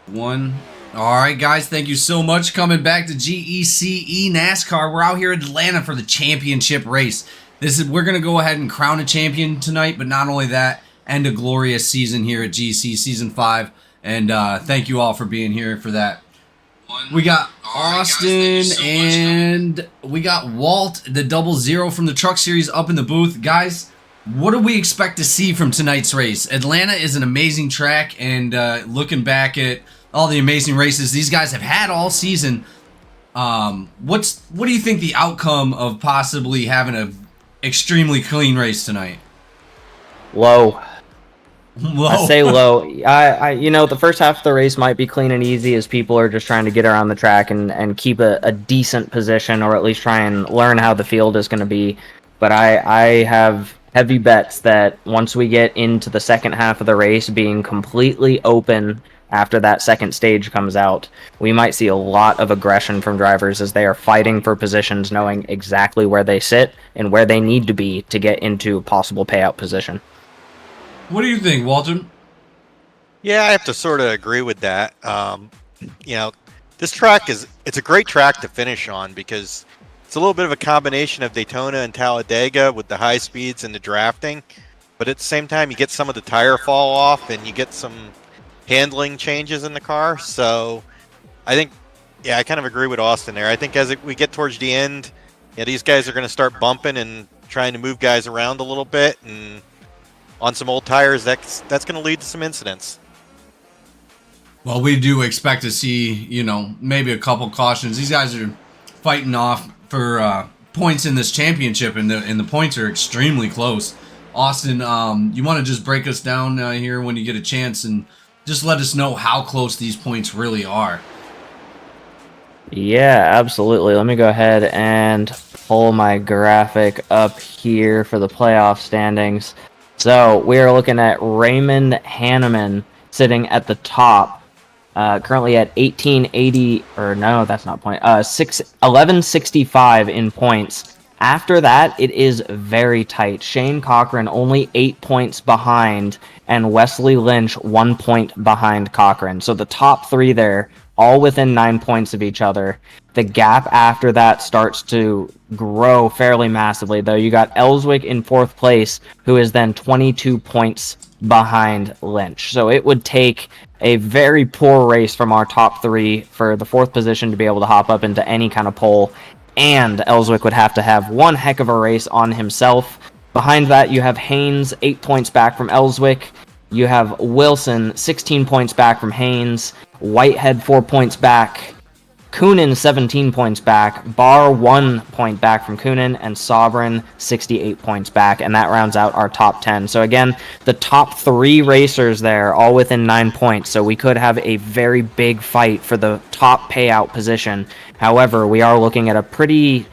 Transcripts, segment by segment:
One. All right, guys, thank you so much coming back to GECE NASCAR. We're out here in Atlanta for the championship race. We're going to go ahead and crown a champion tonight, but not only that, end a glorious season here at GEC Season 5. And thank you all for being here for that. We got Austin and we got Walt, the 00 from the Truck Series, up in the booth. Guys, what do we expect to see from tonight's race? Atlanta is an amazing track, and looking back at all the amazing races these guys have had all season, what do you think the outcome of possibly having a extremely clean race tonight? Low. I say low. You know, the first half of the race might be clean and easy as people are just trying to get around the track and keep a decent position, or at least try and learn how the field is going to be. But I have heavy bets that once we get into the second half of the race being completely open after that second stage comes out, we might see a lot of aggression from drivers as they are fighting for positions, knowing exactly where they sit and where they need to be to get into possible payout position. What do you think, Walter? Yeah, I have to sort of agree with that. You know, this track it's a great track to finish on because it's a little bit of a combination of Daytona and Talladega with the high speeds and the drafting. But at the same time, you get some of the tire fall off and you get some handling changes in the car. So I think, yeah, I kind of agree with Austin there. I think as we get towards the end, yeah, these guys are going to start bumping and trying to move guys around a little bit, and on some old tires, that's going to lead to some incidents. Well, we do expect to see, you know, maybe a couple cautions. These guys are fighting off for points in this championship, and the points are extremely close. Austin, you want to just break us down here when you get a chance and just let us know how close these points really are. Yeah, absolutely. Let me go ahead and pull my graphic up here for the playoff standings. So we are looking at Raymond Hanneman sitting at the top, currently at 1880, or no, that's not point. 1165 in points. After that, it is very tight. Shane Cochran only 8 points behind, and Wesley Lynch 1 point behind Cochran. So the top three there, all within 9 points of each other. The gap after that starts to grow fairly massively, though. You got Ellswick in fourth place, who is then 22 points behind Lynch. So it would take a very poor race from our top three for the fourth position to be able to hop up into any kind of pole, and Ellswick would have to have one heck of a race on himself. Behind that, you have Haynes 8 points back from Ellswick. You have Wilson 16 points back from Haynes. Whitehead 4 points back. Coonan 17 points back. Barr 1 point back from Coonan, and Sovereign 68 points back, and that rounds out our top 10. So again, the top three racers there, all within 9 points, so we could have a very big fight for the top payout position. However, we are looking at a pretty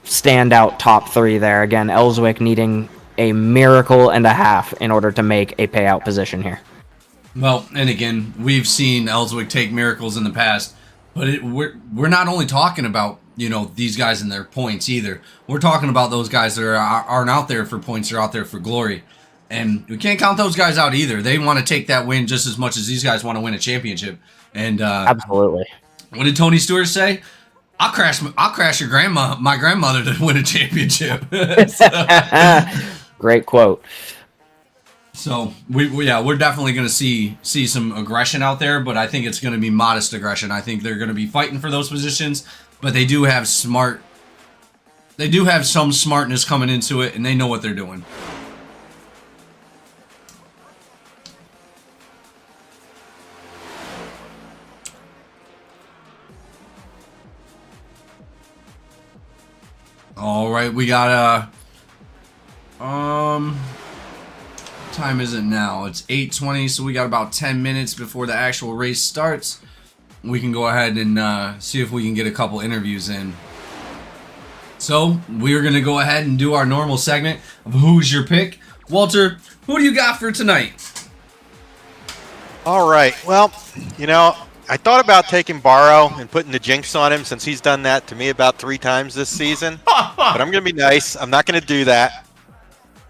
standout top three there. Again, Ellswick needing a miracle and a half in order to make a payout position here. Well, and again, we've seen Ellswick take miracles in the past, but we're not only talking about, you know, these guys and their points either. We're talking about those guys that aren't out there for points; they're out there for glory, and we can't count those guys out either. They want to take that win just as much as these guys want to win a championship. And absolutely, what did Tony Stewart say? I'll crash your my grandmother to win a championship. Great quote. So we're definitely going to see some aggression out there, but I think it's going to be modest aggression. I think they're going to be fighting for those positions, but they do have some smartness coming into it, and they know what they're doing. All right, we got time is it now? It's 8:20, so we got about 10 minutes before the actual race starts. We can go ahead and see if we can get a couple interviews in. So we're gonna go ahead and do our normal segment of Who's Your Pick. Walter, who do you got for tonight? All right. Well, you know, I thought about taking Barrow and putting the jinx on him since he's done that to me about 3 times this season. But I'm going to be nice. I'm not going to do that.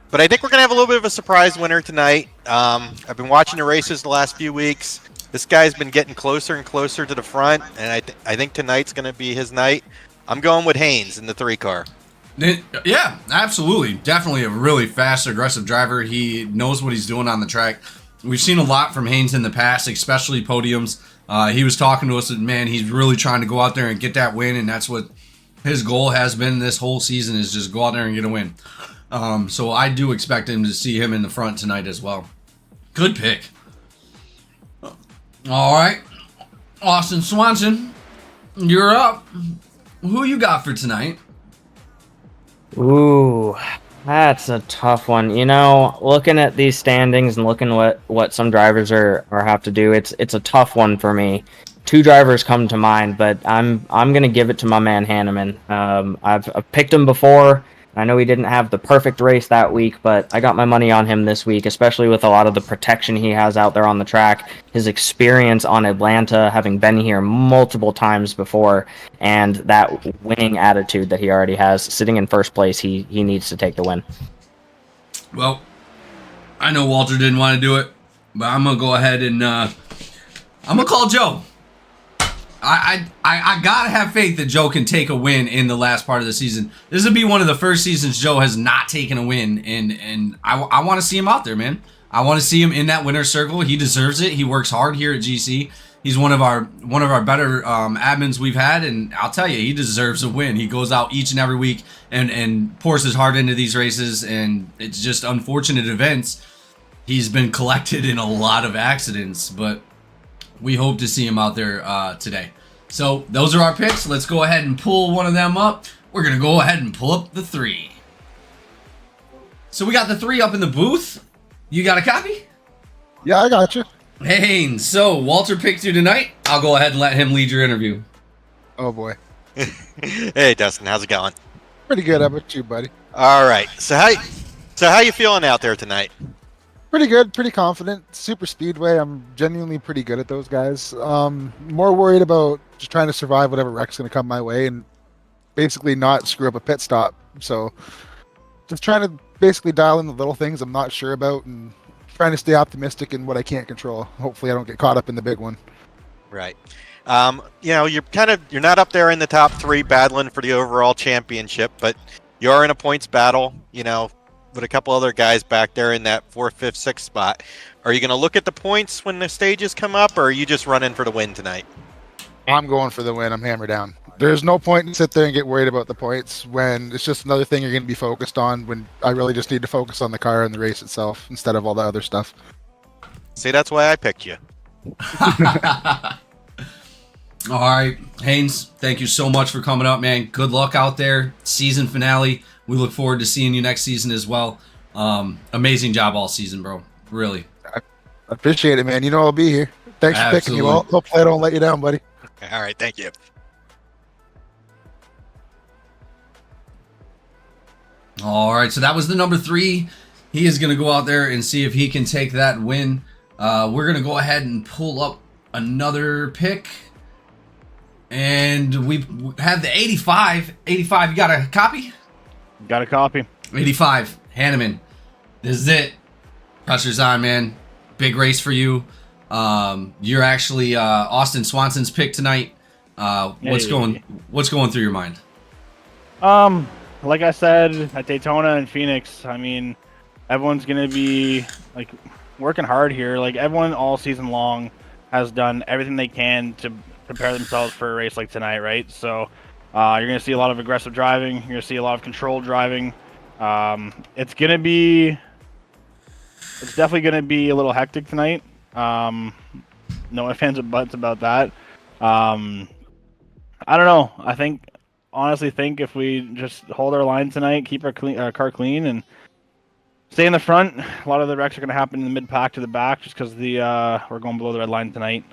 But I think we're going to have a little bit of a surprise winner tonight. I've been watching the races the last few weeks. This guy's been getting closer and closer to the front, and I think tonight's going to be his night. I'm going with Haynes in the 3 car. Yeah, absolutely. Definitely a really fast, aggressive driver. He knows what he's doing on the track. We've seen a lot from Haynes in the past, especially podiums. He was talking to us that, man, he's really trying to go out there and get that win, and that's what his goal has been this whole season, is just go out there and get a win. So I do expect him to see him in the front tonight as well. Good pick. All right. Austin Swanson, you're up. Who you got for tonight? Ooh, that's a tough one. You know, looking at these standings and looking what some drivers are have to do, it's a tough one for me. 2 drivers come to mind, but I'm gonna give it to my man Hanneman. I've picked him before. I know he didn't have the perfect race that week, but I got my money on him this week, especially with a lot of the protection he has out there on the track, his experience on Atlanta, having been here multiple times before, and that winning attitude that he already has. Sitting in first place, he needs to take the win. Well, I know Walter didn't want to do it, but I'm going to go ahead and I'm going to call Joe. I gotta have faith that Joe can take a win in the last part of the season. This would be one of the first seasons Joe has not taken a win, and I want to see him out there, man. I want to see him in that winner's circle. He deserves it. He works hard here at GC. He's one of our better admins we've had, and I'll tell you, he deserves a win. He goes out each and every week and pours his heart into these races, and it's just unfortunate events. He's been collected in a lot of accidents, but we hope to see him out there today. So those are our picks. Let's go ahead and pull one of them up. We're going to go ahead and pull up the 3. So we got the 3 up in the booth. You got a copy? Yeah, I got you. Haynes, so Walter picked you tonight. I'll go ahead and let him lead your interview. Oh, boy. Hey, Dustin, how's it going? Pretty good. How about you, buddy? All right. So how you feeling out there tonight? Pretty good. Pretty confident. Super Speedway. I'm genuinely pretty good at those guys. More worried about just trying to survive whatever wreck's going to come my way and basically not screw up a pit stop. So just trying to basically dial in the little things I'm not sure about and trying to stay optimistic in what I can't control. Hopefully I don't get caught up in the big one. Right. You know, you're not up there in the top 3 battling for the overall championship, but you are in a points battle, you know, with a couple other guys back there in that 4th, 5th, 6th spot. Are you going to look at the points when the stages come up, or are you just running for the win tonight? I'm going for the win. I'm hammered down. There's no point to sit there and get worried about the points when it's just another thing you're going to be focused on, when I really just need to focus on the car and the race itself instead of all the other stuff. See, that's why I picked you. All right, Haynes, thank you so much for coming up, man. Good luck out there. Season finale. We look forward to seeing you next season as well. Amazing job all season, bro. Really. I appreciate it, man. You know I'll be here. Thanks for picking me. Well, hopefully I don't let you down, buddy. All right, thank you. All right, so that was the number 3. He is going to go out there and see if he can take that win. We're going to go ahead and pull up another pick. And we have the 85. 85, you got a copy? Got a copy. 85, Hanneman. This is it. Pressure's on, man. Big race for you. You're actually Austin Swanson's pick tonight. What's going through your mind? Like I said, at Daytona and Phoenix, I mean, everyone's gonna be like working hard here. Like everyone all season long has done everything they can to prepare themselves for a race like tonight, right? So you're gonna see a lot of aggressive driving. You're gonna see a lot of controlled driving. It's definitely gonna be a little hectic tonight. No ifs, ands, or buts about that. I don't know. Honestly think if we just hold our line tonight, keep our car clean, and stay in the front, a lot of the wrecks are going to happen in the mid-pack to the back just because we're going below the red line tonight.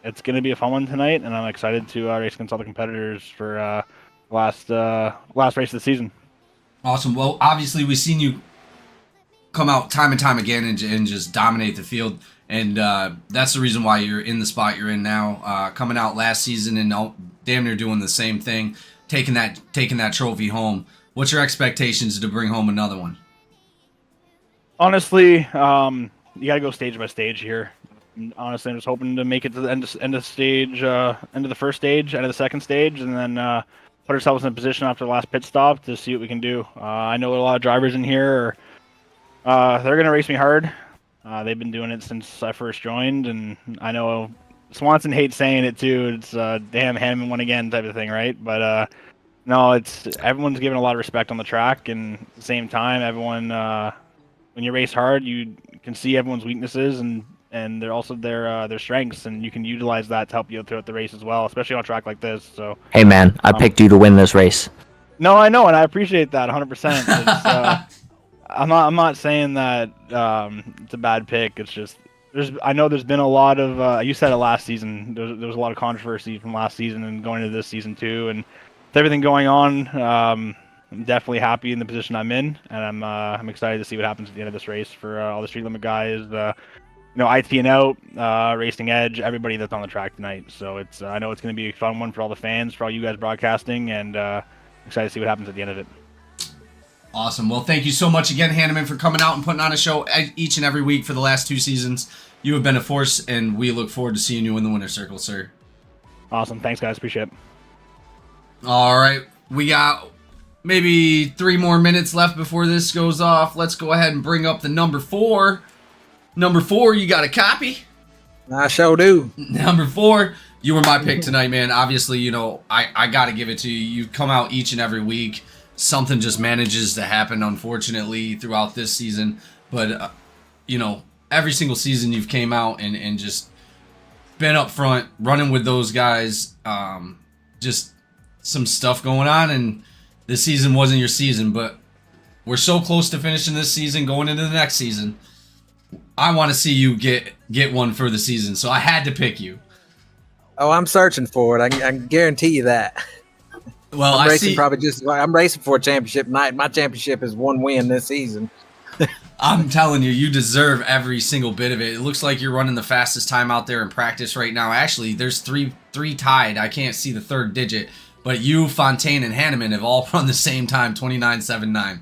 It's going to be a fun one tonight, and I'm excited to race against all the competitors for last race of the season. Awesome. Well, obviously, we've seen you come out time and time again and just dominate the field, and that's the reason why you're in the spot you're in now. Coming out last season and damn near doing the same thing, taking that trophy home. What's your expectations to bring home another one? Honestly, you got to go stage by stage here. And honestly, I'm just hoping to make it to the end of stage, end of the first stage, end of the second stage, and then put ourselves in a position after the last pit stop to see what we can do. I know a lot of drivers in here they're gonna race me hard. They've been doing it since I first joined, and I know Swanson hates saying it too. It's damn Hanneman won again type of thing, right? But no, it's everyone's giving a lot of respect on the track, and at the same time, everyone when you race hard, you can see everyone's weaknesses and they're also their strengths, and you can utilize that to help you throughout the race as well, especially on a track like this. So Hey man, I picked you to win this race. no, I know, and I appreciate that 100%. I'm not saying that it's a bad pick. It's just I know there's been a lot of you said it last season. There was a lot of controversy from last season and going into this season too, and with everything going on, I'm definitely happy in the position I'm in, and I'm excited to see what happens at the end of this race for all the street limit guys. IT and Out, Racing Edge, everybody that's on the track tonight. So it's I know it's going to be a fun one for all the fans, for all you guys broadcasting, and excited to see what happens at the end of it. Awesome. Well, thank you so much again, Hanneman, for coming out and putting on a show each and every week for the last 2 seasons. You have been a force, and we look forward to seeing you in the winner's circle, sir. Awesome. Thanks, guys. Appreciate it. All right. We got maybe 3 more minutes left before this goes off. Let's go ahead and bring up the number 4. Number 4, you got a copy? I sure do. Number 4, you were my pick tonight, man. Obviously, I got to give it to you. You come out each and every week. Something just manages to happen, unfortunately, throughout this season. But, every single season you've came out and just been up front, running with those guys. Just some stuff going on, and this season wasn't your season. But we're so close to finishing this season, going into the next season. I want to see you get one for the season, so I had to pick you. Oh, I'm searching for it. I can guarantee you that. Well, I'm racing for a championship tonight. My championship is 1 win this season. I'm telling you, you deserve every single bit of it. It looks like you're running the fastest time out there in practice right now. Actually, there's three tied. I can't see the 3rd digit, but you, Fontaine, and Hanneman have all run the same time, 29.79.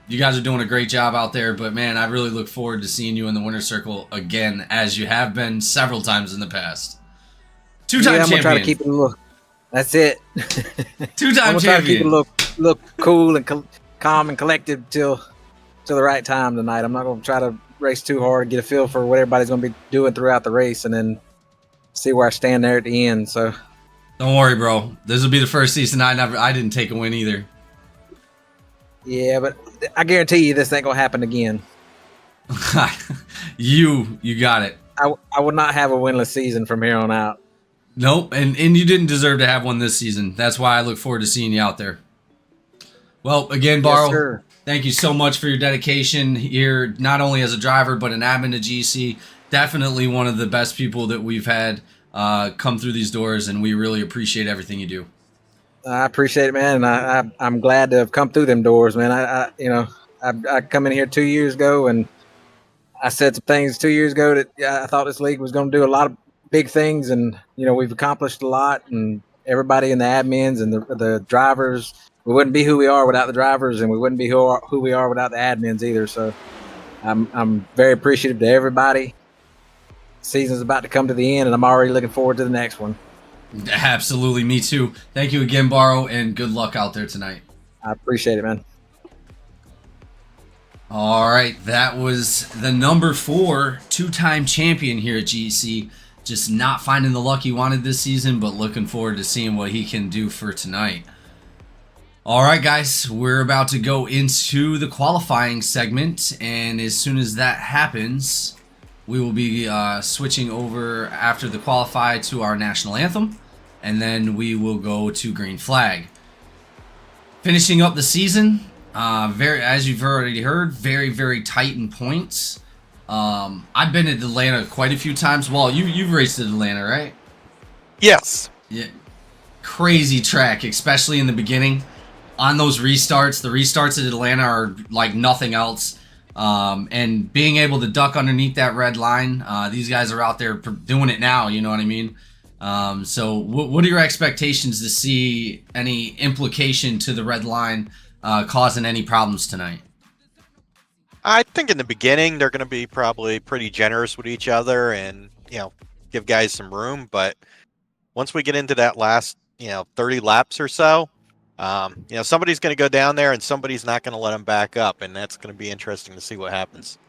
You guys are doing a great job out there, but man, I really look forward to seeing you in the winner's circle again, as you have been several times in the past. 2-time I'm champion. gonna try to keep it a little. That's it. 2-time I'm gonna try to keep champion. it a look cool and calm and collected till the right time tonight. I'm not gonna try to race too hard and get a feel for what everybody's gonna be doing throughout the race, and then see where I stand there at the end. So Don't worry, bro. This will be the first season I didn't take a win either. yeah, but I guarantee you this ain't gonna happen again. You got it. I will not have a winless season from here on out. Nope, and you didn't deserve to have one this season. That's why I look forward to seeing you out there. Well, again, Barrow, sir. Thank you so much for your dedication here, not only as a driver, but an admin to GC. Definitely one of the best people that we've had come through these doors, and we really appreciate everything you do. I appreciate it, man, and I'm glad to have come through them doors, man. I come in here 2 years ago, and I said some things 2 years ago that I thought this league was going to do a lot of big things, and we've accomplished a lot, and everybody in the admins and the drivers, we wouldn't be who we are without the drivers, and we wouldn't be who we are without the admins either. So I'm very appreciative to everybody. Season's about to come to the end, and I'm already looking forward to the next one. Absolutely, me too. Thank you again, Barrow, and good luck out there tonight. I appreciate it, man. All right, that was the number 4 2-time champion here at GEC. Just not finding the luck he wanted this season, but looking forward to seeing what he can do for tonight. All right, guys, we're about to go into the qualifying segment, and as soon as that happens, we will be switching over after the qualify to our national anthem, and then we will go to green flag. Finishing up the season, as you've already heard, very, very tight in points. I've been at Atlanta quite a few times. Well, you've raced at Atlanta, right? Yes. Yeah. Crazy track, especially in the beginning. On those restarts, the restarts at Atlanta are like nothing else. And being able to duck underneath that red line, these guys are out there doing it now, you know what I mean? So what are your expectations to see any implication to the red line causing any problems tonight? I think in the beginning they're going to be probably pretty generous with each other and, give guys some room. But once we get into that last, 30 laps or so, somebody's going to go down there and somebody's not going to let them back up. And that's going to be interesting to see what happens.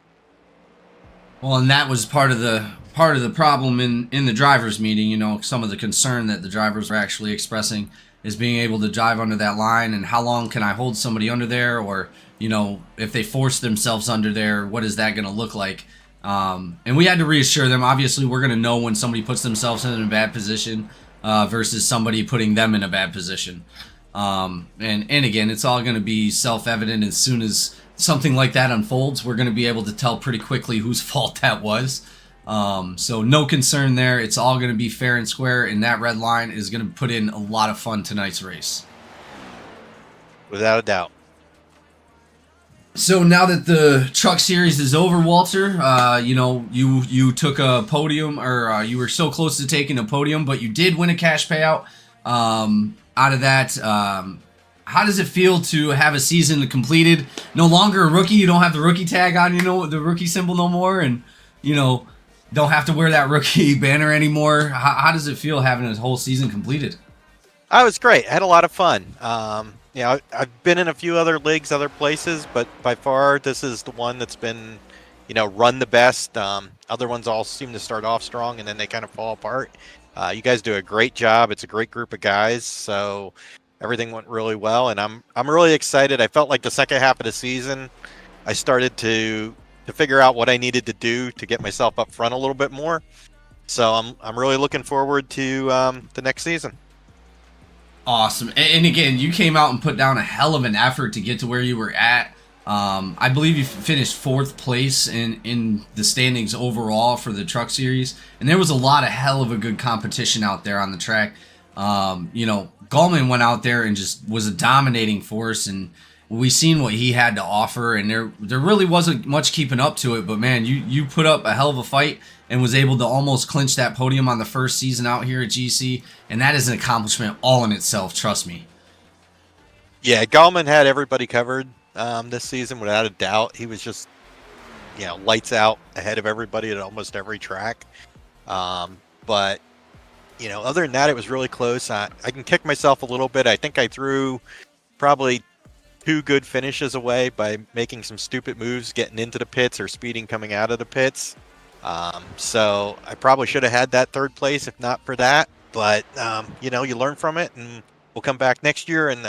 Well, and that was part of the problem in the drivers' meeting. Some of the concern that the drivers were actually expressing is being able to drive under that line, and how long can I hold somebody under there, or if they force themselves under there, what is that going to look like? And we had to reassure them. Obviously, we're going to know when somebody puts themselves in a bad position versus somebody putting them in a bad position. And again, it's all going to be self-evident. As soon as something like that unfolds, we're going to be able to tell pretty quickly whose fault that was. So no concern there. It's all going to be fair and square, and that red line is going to put in a lot of fun tonight's race. Without a doubt. So now that the truck series is over, Walter, you took a podium, or you were so close to taking a podium, but you did win a cash payout. Out of that, how does it feel to have a season completed? No longer a rookie. You don't have the rookie tag on, the rookie symbol no more, and don't have to wear that rookie banner anymore. How does it feel having a whole season completed? It was great. I had a lot of fun. I've been in a few other leagues, other places, but by far this is the one that's been, run the best. Other ones all seem to start off strong and then they kind of fall apart. You guys do a great job. It's a great group of guys, so everything went really well, and I'm really excited. I felt like the second half of the season, I started to figure out what I needed to do to get myself up front a little bit more. So I'm really looking forward to the next season. Awesome. And again, you came out and put down a hell of an effort to get to where you were at. I believe you finished 4th place in the standings overall for the truck series, and there was a lot of hell of a good competition out there on the track. Gallman went out there and just was a dominating force, and we seen what he had to offer, and there really wasn't much keeping up to it, but man, you put up a hell of a fight and was able to almost clinch that podium on the first season out here at GC, and that is an accomplishment all in itself, trust me. Yeah, Gallman had everybody covered this season without a doubt. He was just, lights out ahead of everybody at almost every track. But, other than that, it was really close. I can kick myself a little bit. I think I threw probably 2 good finishes away by making some stupid moves, getting into the pits or speeding coming out of the pits. So I probably should have had that 3rd place if not for that. But, you learn from it, and we'll come back next year and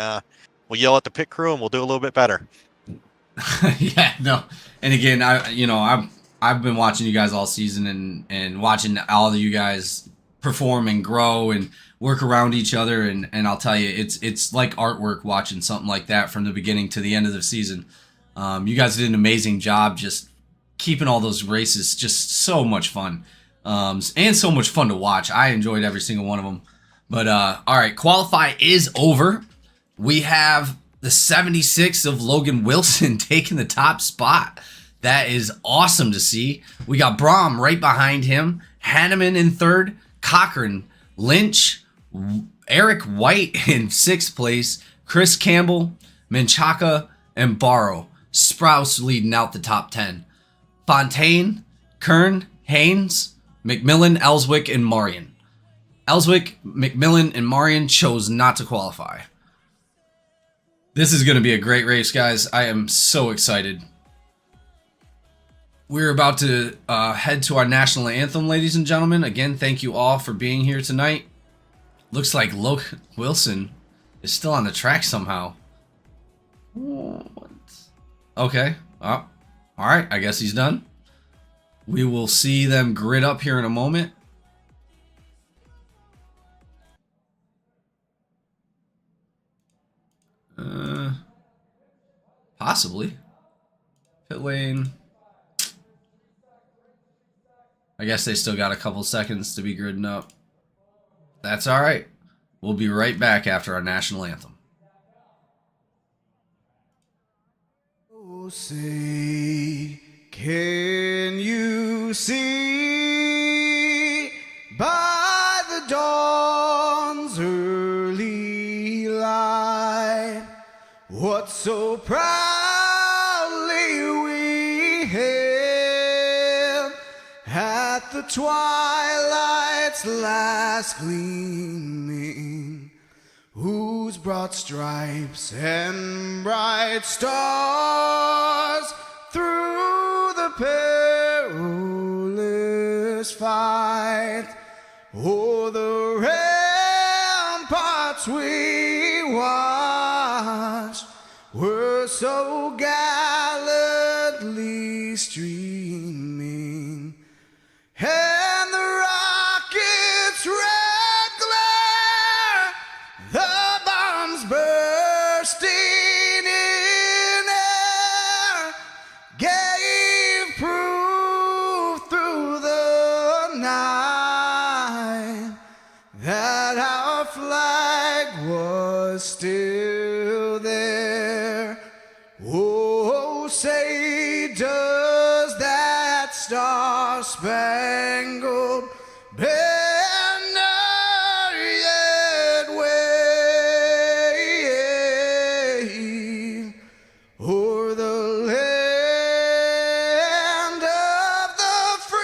we'll yell at the pit crew and we'll do a little bit better. Yeah, no. And again, I've been watching you guys all season and watching all of you guys perform and grow and work around each other, and I'll tell you, it's like artwork watching something like that from the beginning to the end of the season. You guys did an amazing job just keeping all those races just so much fun, and so much fun to watch. I enjoyed every single one of them. But all right, qualify is over. We have the 76 of Logan Wilson taking the top spot. That is awesome to see. We got Braum right behind him, Hanneman in 3rd, Cochran, Lynch, Eric White in 6th place, Chris Campbell, Menchaca, and Barrow. Sprouse leading out the top 10. Fontaine, Kern, Haynes, McMillan, Ellswick, and Marion. Ellswick, McMillan, and Marion chose not to qualify. This is going to be a great race, guys. I am so excited. We're about to head to our national anthem, ladies and gentlemen. Again, thank you all for being here tonight. Looks like Logan Wilson is still on the track somehow. What? Okay. Oh, all right. I guess he's done. We will see them grid up here in a moment. Possibly. Pit lane. I guess they still got a couple seconds to be gridding up. That's all right. We'll be right back after our national anthem. Oh, say, can you see by the dawn's early light what so proudly we hailed at the twilight's last gleaming, whose broad stripes and bright stars through the perilous fight o'er the ramparts we watched were so gallantly streaming, and the rocket's red glare, the bombs bursting in air, gave proof through the night that our flag was still there. Oh, say does that star-spangled banner yet wave o'er the land of the free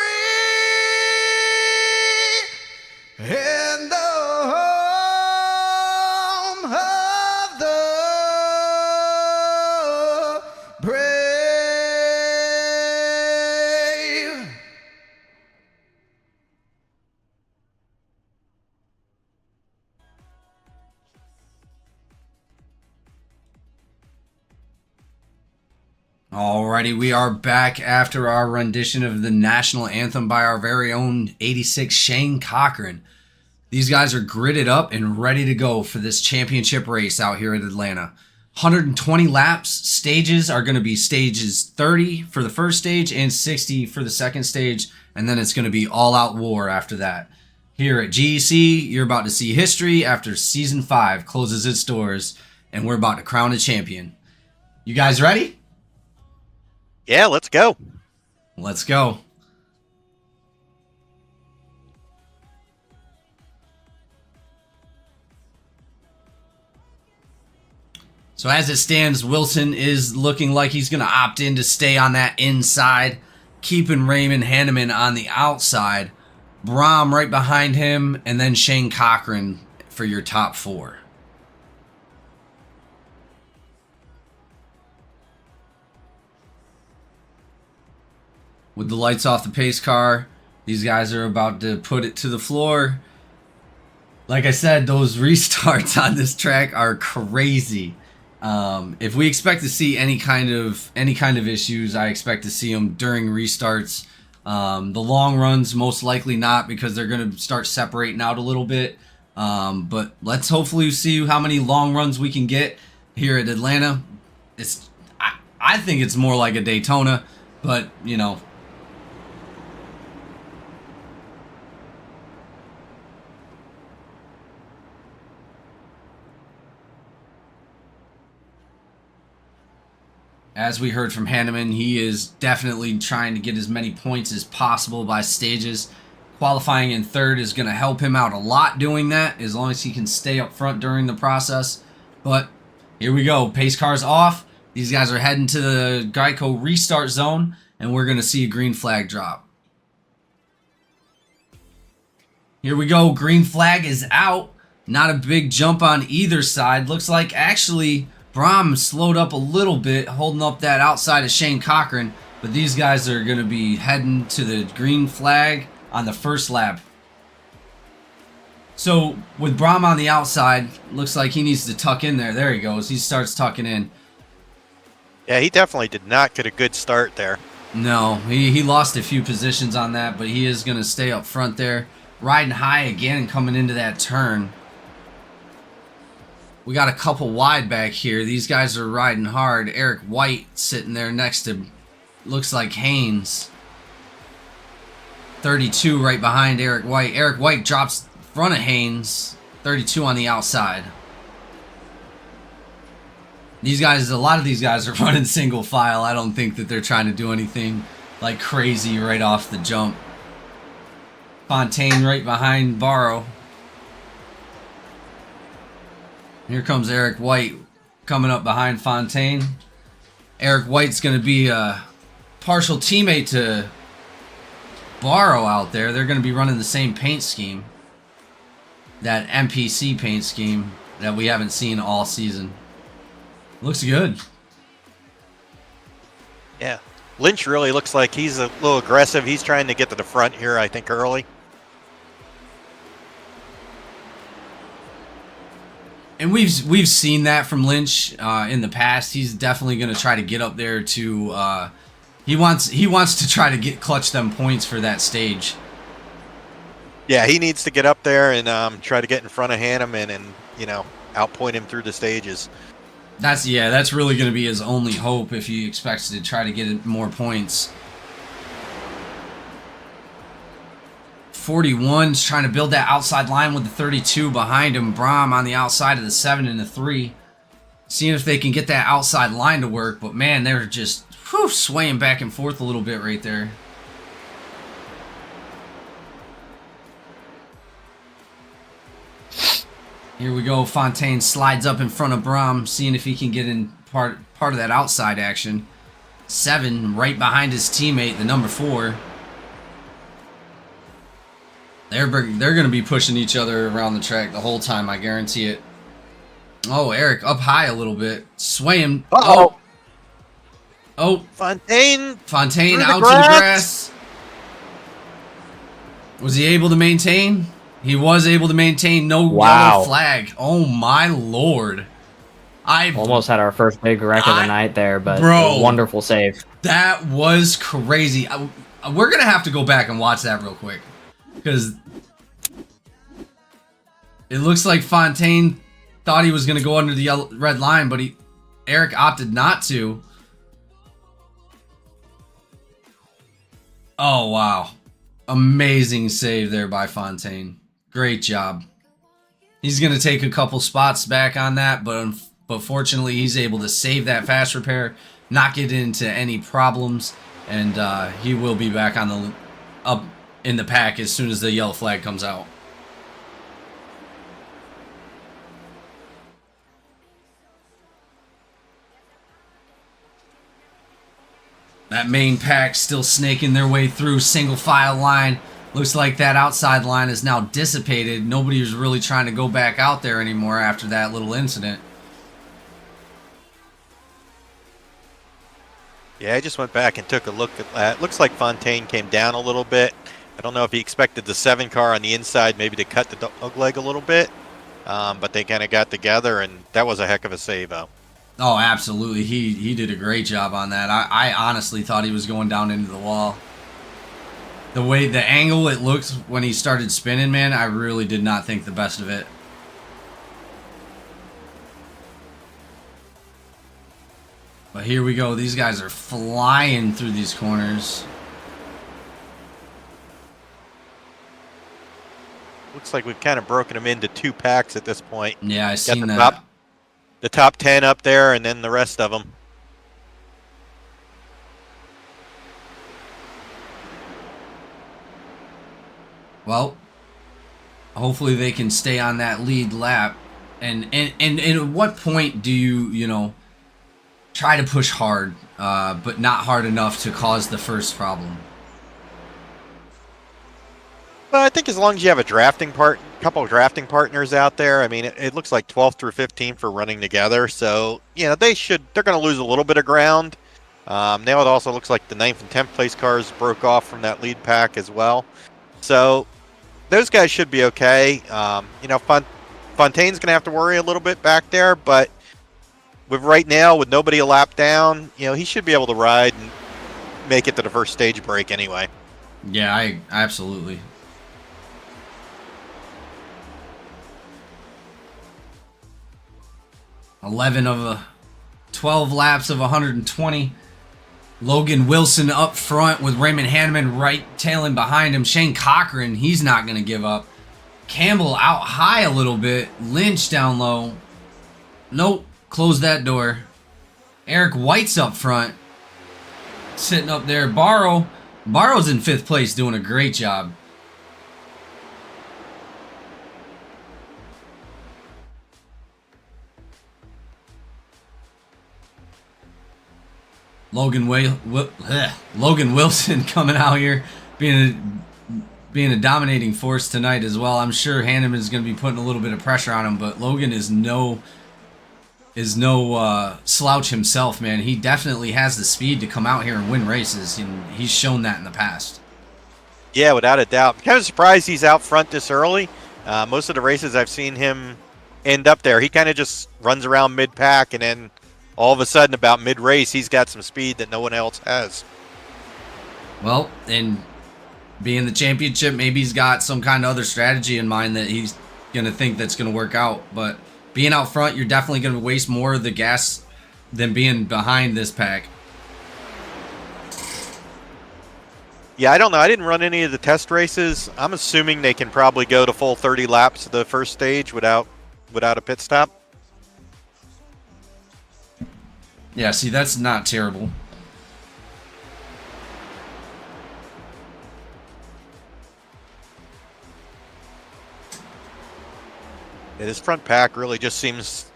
and the home of the brave. Alrighty, we are back after our rendition of the national anthem by our very own 86 Shane Cochran. These guys are gritted up and ready to go for this championship race out here at Atlanta. 120 laps. Stages are going to be stages 30 for the first stage and 60 for the second stage, and then it's going to be all-out war after that. Here at GEC, you're about to see history after Season 5 closes its doors, and we're about to crown a champion. You guys ready? Yeah, let's go. Let's go. So as it stands, Wilson is looking like he's going to opt in to stay on that inside, keeping Raymond Hanneman on the outside, Brahm right behind him, and then Shane Cochran for your top four. With the lights off the pace car, these guys are about to put it to the floor. Like I said, those restarts on this track are crazy. If we expect to see any kind of issues, I expect to see them during restarts. The long runs, most likely not, because they're going to start separating out a little bit. But let's hopefully see how many long runs we can get here at Atlanta. I think it's more like a Daytona, but you know. As we heard from Hanneman, he is definitely trying to get as many points as possible by stages. Qualifying in third is going to help him out a lot doing that, as long as he can stay up front during the process. But here we go. Pace car's off. These guys are heading to the Geico restart zone, and we're going to see a green flag drop. Here we go. Green flag is out. Not a big jump on either side. Looks like actually Brahm slowed up a little bit, holding up that outside of Shane Cochran, but these guys are going to be heading to the green flag on the first lap. So with Brahm on the outside, looks like he needs to tuck in there. There he goes. He starts tucking in. Yeah, he definitely did not get a good start there. No, he lost a few positions on that, but he is going to stay up front there. Riding high again and coming into that turn. We got a couple wide back here. These guys are riding hard. Eric White sitting there next to, looks like Haynes. 32 right behind Eric White. Eric White drops front of Haynes. 32 on the outside. These guys, a lot of these guys are running single file. I don't think that they're trying to do anything like crazy right off the jump. Fontaine right behind Barrow. Here comes Eric White coming up behind Fontaine. Eric White's going to be partial teammate to Borrow out there. They're going to be running the same paint scheme. That NPC paint scheme that we haven't seen all season. Looks good. Yeah. Lynch really looks like he's a little aggressive. He's trying to get to the front here, I think, early. And we've seen that from Lynch in the past. He's definitely going to try to get up there to. He wants to try to clutch them points for that stage. Yeah, he needs to get up there and try to get in front of Hanneman and outpoint him through the stages. That's really going to be his only hope if he expects to try to get more points. 41's trying to build that outside line with the 32 behind him. Brahm on the outside of the 7 and the 3. Seeing if they can get that outside line to work. But, man, they're just swaying back and forth a little bit right there. Here we go. Fontaine slides up in front of Brahm, seeing if he can get in part of that outside action. 7 right behind his teammate, the number 4. They're going to be pushing each other around the track the whole time, I guarantee it. Oh, Eric up high a little bit. Swaying. Uh-oh. Oh. Fontaine out to the grass. Was he able to maintain? He was able to maintain. No yellow flag. Oh, my Lord. I almost had our first big wreck of the night there, but wonderful save. That was crazy. We're going to have to go back and watch that real quick. Because it looks like Fontaine thought he was going to go under the red line, but Eric opted not to. Oh, wow. Amazing save there by Fontaine. Great job. He's going to take a couple spots back on that, but fortunately he's able to save that fast repair, not get into any problems, and he will be back on up in the pack as soon as the yellow flag comes out. That main pack still snaking their way through, single file line. Looks like that outside line is now dissipated. Nobody was really trying to go back out there anymore after that little incident. Yeah, I just went back and took a look at that. Looks like Fontaine came down a little bit. I don't know if he expected the 7 car on the inside maybe to cut the dog leg a little bit, but they kind of got together, and that was a heck of a save, though. Oh, absolutely. He did a great job on that. I honestly thought he was going down into the wall. The angle it looked when he started spinning, man, I really did not think the best of it. But here we go. These guys are flying through these corners. Looks like we've kind of broken them into 2 packs at this point. Yeah, I seen that. The top 10 up there, and then the rest of them. Well, hopefully they can stay on that lead lap. And at what point do you try to push hard, but not hard enough to cause the first problem? Well, I think as long as you have a couple of drafting partners out there, I mean, it looks like 12th through 15th for running together. So, they're going to lose a little bit of ground. Now it also looks like the 9th and 10th place cars broke off from that lead pack as well. So those guys should be okay. Fontaine's going to have to worry a little bit back there, but with nobody a lap down, he should be able to ride and make it to the first stage break anyway. Yeah, I absolutely. 11 of 12 laps of 120. Logan Wilson up front with Raymond Hanneman right tailing behind him. Shane Cochran, he's not going to give up. Campbell out high a little bit. Lynch down low. Nope. Close that door. Eric White's up front. Sitting up there. Barrow's in 5th place doing a great job. Logan Logan Wilson coming out here being a dominating force tonight as well. I'm sure Hanneman is going to be putting a little bit of pressure on him, but Logan is no slouch himself, man. He definitely has the speed to come out here and win races, and he's shown that in the past. Yeah, without a doubt. Kind of surprised he's out front this early. Most of the races I've seen him end up there. He kind of just runs around mid-pack, and then all of a sudden about mid-race, he's got some speed that no one else has. Well, and being the championship, maybe he's got some kind of other strategy in mind that he's going to think that's going to work out. But being out front, you're definitely going to waste more of the gas than being behind this pack. Yeah, I don't know. I didn't run any of the test races. I'm assuming they can probably go to full 30 laps of the first stage without a pit stop. Yeah, see, that's not terrible. Yeah, this front pack really just seems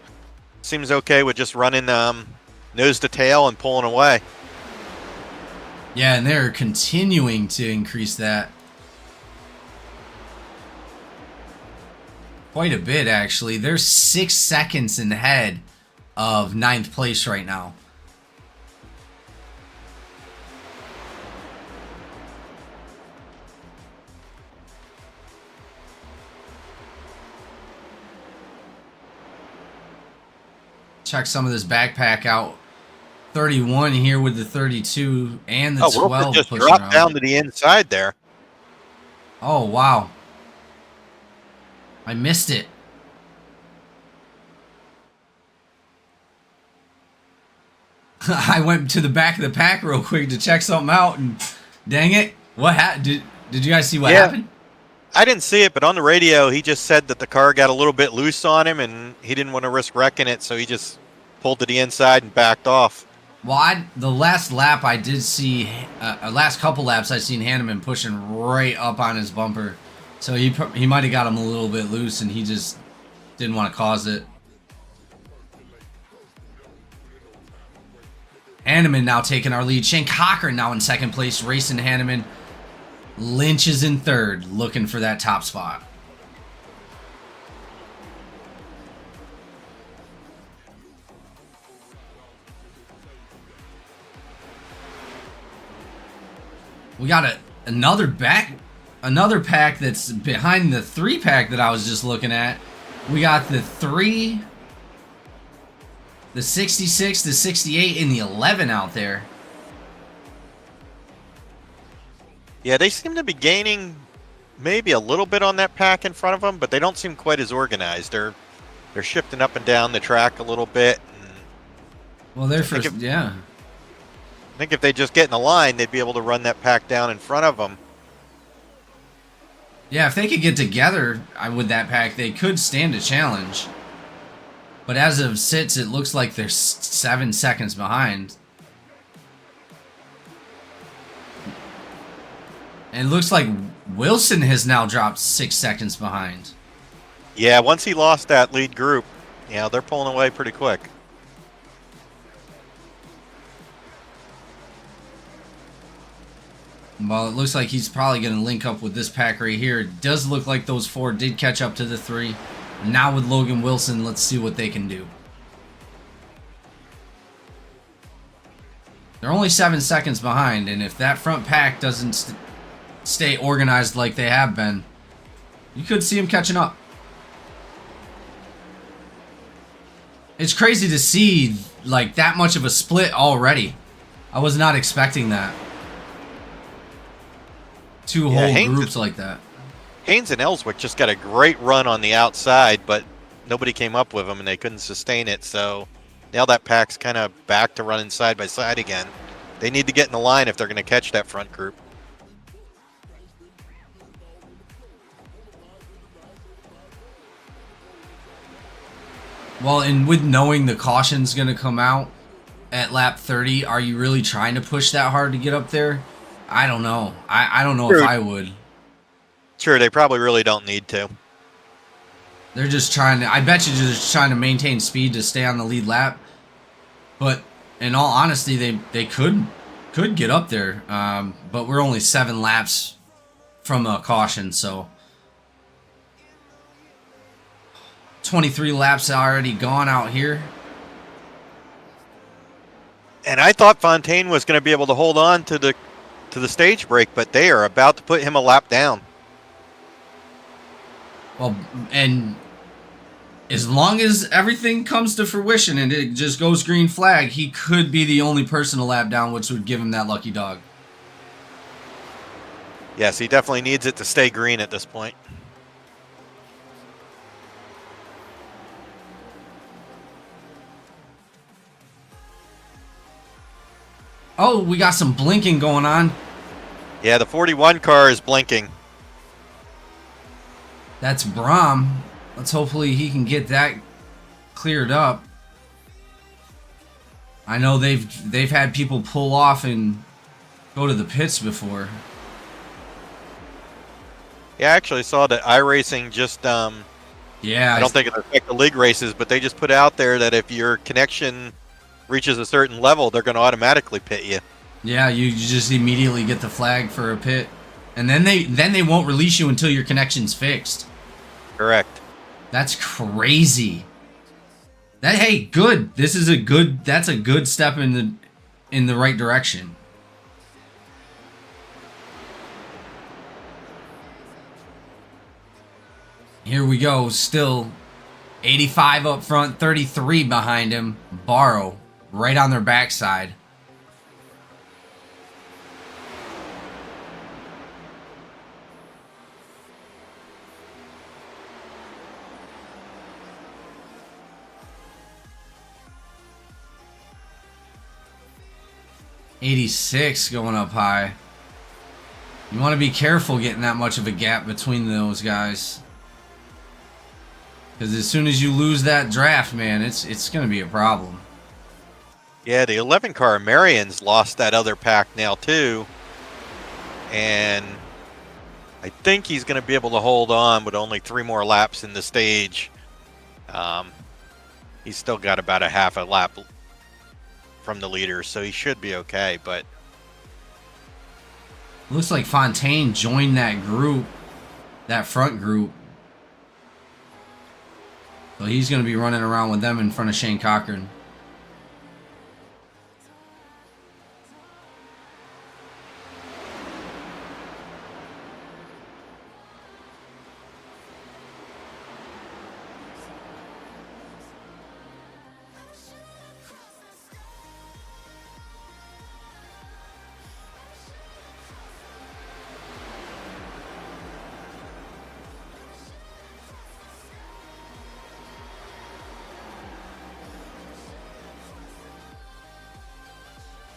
okay with just running nose to tail and pulling away. Yeah, and they're continuing to increase that. Quite a bit, actually. They're 6 seconds ahead of 9th place right now. Check some of this backpack out. 31 here with the 32 and the 12 Wilson just pushing dropped around. down to the inside there. Oh, wow. I missed it. I went to the back of the pack real quick to check something out, and dang it. What happened? Did you guys see what happened? I didn't see it, but on the radio, he just said that the car got a little bit loose on him, and he didn't want to risk wrecking it, so he just pulled to the inside and backed off. Well, the last lap I did see, last couple laps I seen Hanneman pushing right up on his bumper. So he might have got him a little bit loose, and he just didn't want to cause it. Hanneman now taking our lead. Shane Cochran now in second place, racing Hanneman. Lynch is in third, looking for that top spot. We got another pack that's behind the 3 pack that I was just looking at. We got the 3, the 66, the 68, and the 11 out there. Yeah, they seem to be gaining maybe a little bit on that pack in front of them, but they don't seem quite as organized. They're shifting up and down the track a little bit. Well, they're first, yeah. I think if they just get in the line, they'd be able to run that pack down in front of them. Yeah, if they could get together with that pack, they could stand a challenge. But as of sits, it looks like they're 7 seconds behind. And it looks like Wilson has now dropped 6 seconds behind. Yeah, once he lost that lead group, yeah, they're pulling away pretty quick. Well, it looks like he's probably going to link up with this pack right here. It does look like those 4 did catch up to the 3. Now with Logan Wilson, let's see what they can do. They're only 7 seconds behind, and if that front pack doesn't stay organized like they have been, you could see them catching up. It's crazy to see like that much of a split already. I was not expecting that. 2 whole groups like that. Haynes and Ellswick just got a great run on the outside, but nobody came up with them and they couldn't sustain it. So now that pack's kind of back to running side by side again. They need to get in the line if they're going to catch that front group. Well, and with knowing the caution's going to come out at lap 30, are you really trying to push that hard to get up there? I don't know. I don't know if I would. Sure, they probably really don't need to. They're just trying to, I bet you they're just trying to maintain speed to stay on the lead lap. But in all honesty, they could get up there, but we're only 7 laps from a caution, so 23 laps already gone out here. And I thought Fontaine was going to be able to hold on to the stage break, but they are about to put him a lap down. Well, and as long as everything comes to fruition and it just goes green flag, he could be the only person to lap down, which would give him that lucky dog. Yes, he definitely needs it to stay green at this point. Oh, we got some blinking going on. Yeah, the 41 car is blinking. That's Brahm. Let's hopefully he can get that cleared up. I know they've had people pull off and go to the pits before. Yeah, I actually saw that iRacing just Yeah, I don't think it affects the league races, but they just put out there that if your connection reaches a certain level, they're going to automatically pit you. Yeah, you just immediately get the flag for a pit, and then they won't release you until your connection's fixed. Correct. That's crazy. Hey, good. That's a good step in the right direction. Here we go. Still 85 up front, 33 behind him. Barrow right on their backside. '86 going up high. You want to be careful getting that much of a gap between those guys. Because as soon as you lose that draft, man, it's going to be a problem. Yeah, the 11 car Marion's lost that other pack now too. And I think he's going to be able to hold on with only 3 more laps in the stage. He's still got about a half a lap from the leader, so he should be okay, but Looks like Fontaine joined that group, that front group. So he's going to be running around with them in front of Shane Cochran.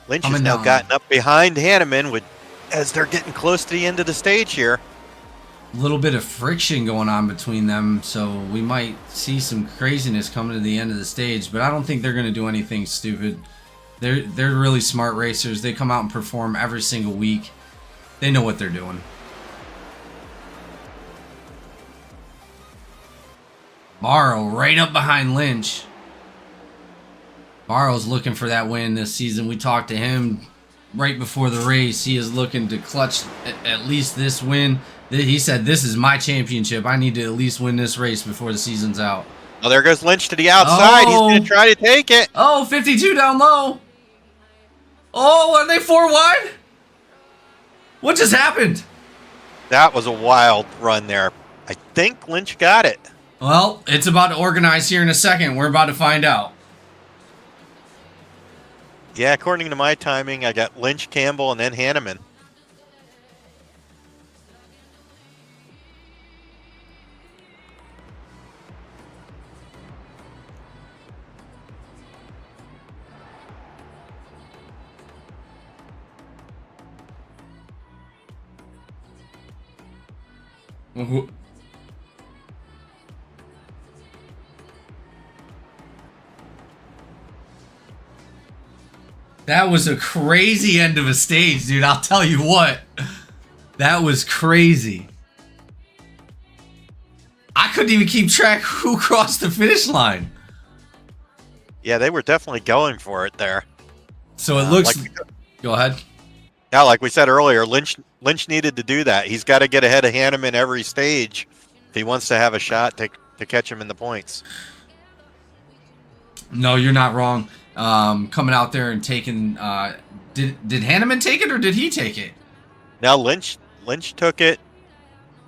Lynch Coming has now down. gotten up behind Hanneman as they're getting close to the end of the stage here. A little bit of friction going on between them, so we might see some craziness coming to the end of the stage, but I don't think they're going to do anything stupid. They're really smart racers. They come out and perform every single week. They know what they're doing. Morrow right up behind Lynch. Morrow's looking for that win this season. We talked to him right before the race. He is looking to clutch at least this win. He said, "This is my championship. I need to at least win this race before the season's out." Well, there goes Lynch to the outside. He's going to try to take it. Oh, 52 down low. Oh, are they 4 wide? What just happened? That was a wild run there. I think Lynch got it. Well, it's about to organize here in a second. We're about to find out. Yeah, according to my timing, I got Lynch, Campbell, and then Hanneman. That was a crazy end of a stage, dude. I'll tell you what. That was crazy. I couldn't even keep track who crossed the finish line. Yeah, they were definitely going for it there. So it looks. Go ahead. Now, like we said earlier, Lynch needed to do that. He's got to get ahead of Hanneman every stage if he wants to have a shot to catch him in the points. No, you're not wrong. Coming out there and taking. Did Hanneman take it or did he take it? Now Lynch took it.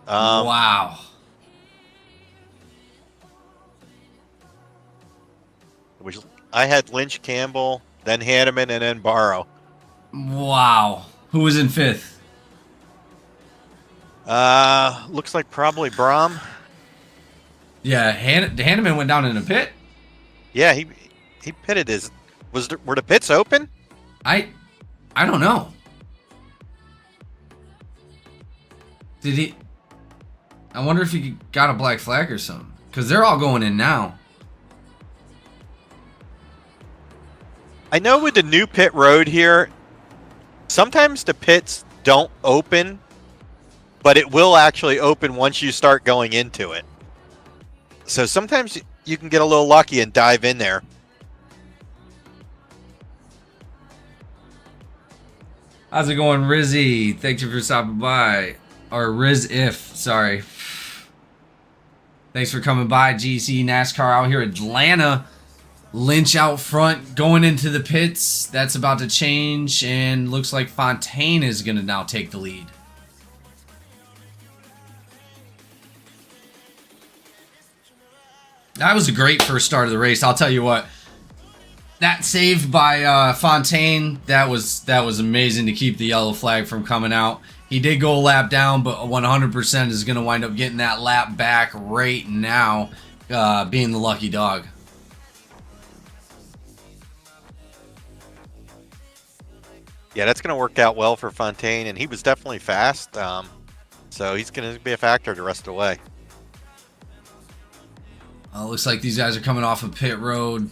Wow. Which I had Lynch, Campbell, then Hanneman, and then Barrow. Wow. Who was in fifth? Looks like probably Brom. Yeah, Hanneman went down in a pit. Yeah, he pitted his. Were the pits open? I don't know. Did he? I wonder if he got a black flag or something. Because they're all going in now. I know with the new pit road here, sometimes the pits don't open, but it will actually open once you start going into it. So sometimes you can get a little lucky and dive in there. How's it going, Rizzy? Thank you for stopping by. Or Riz-If, sorry. Thanks for coming by. GEC NASCAR out here at Atlanta. Lynch out front, going into the pits. That's about to change, and looks like Fontaine is going to now take the lead. That was a great first start of the race. I'll tell you what. That save by Fontaine, that was amazing to keep the yellow flag from coming out. He did go a lap down, but 100% is going to wind up getting that lap back right now, being the lucky dog. Yeah, that's going to work out well for Fontaine, and he was definitely fast, so he's going to be a factor the rest of the way. Looks like these guys are coming off of pit road.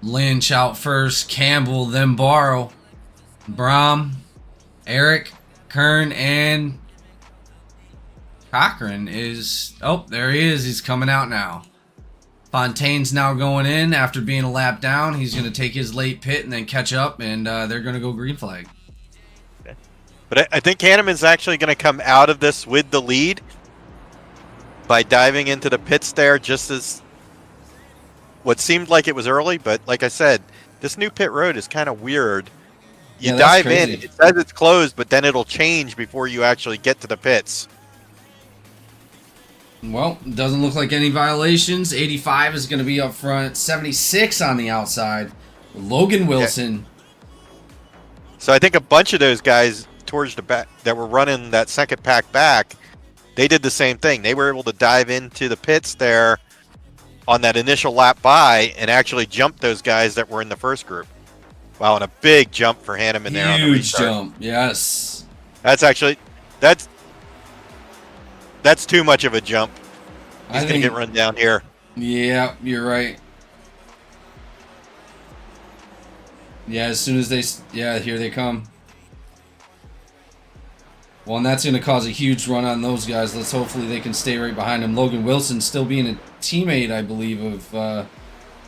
Lynch out first, Campbell, then Barrow, Brom, Eric, Kern, and Cochran is... Oh, there he is. He's coming out now. Fontaine's now going in after being a lap down. He's going to take his late pit and then catch up, and they're going to go green flag. Okay. But I think Hanneman's actually going to come out of this with the lead by diving into the pits there just as what seemed like it was early. But like I said, this new pit road is kind of weird. You dive in, it says it's closed, but then it'll change before you actually get to the pits. Well, doesn't look like any violations. 85 is going to be up front. 76 on the outside. Logan Wilson. So I think a bunch of those guys towards the back that were running that second pack back, they did the same thing. They were able to dive into the pits there on that initial lap by and actually jump those guys that were in the first group. Wow, and a big jump for Hanneman there on the restart. Huge jump, yes. That's actually... That's too much of a jump. He's going to get run down here. Yeah, you're right. Yeah, as soon as they... Yeah, here they come. Well, and that's going to cause a huge run on those guys. Let's hopefully they can stay right behind him. Logan Wilson still being a teammate, I believe, of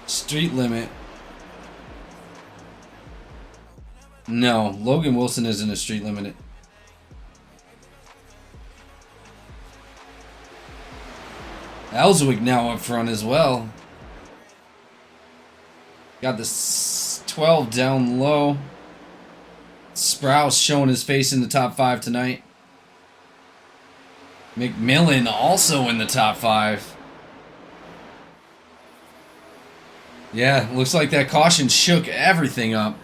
Street Limit. No, Logan Wilson isn't a Street Limit. Ellswick now up front as well. Got this 12 down low. Sprouse showing his face in the top 5 tonight. McMillan also in the top 5. Yeah, looks like that caution shook everything up.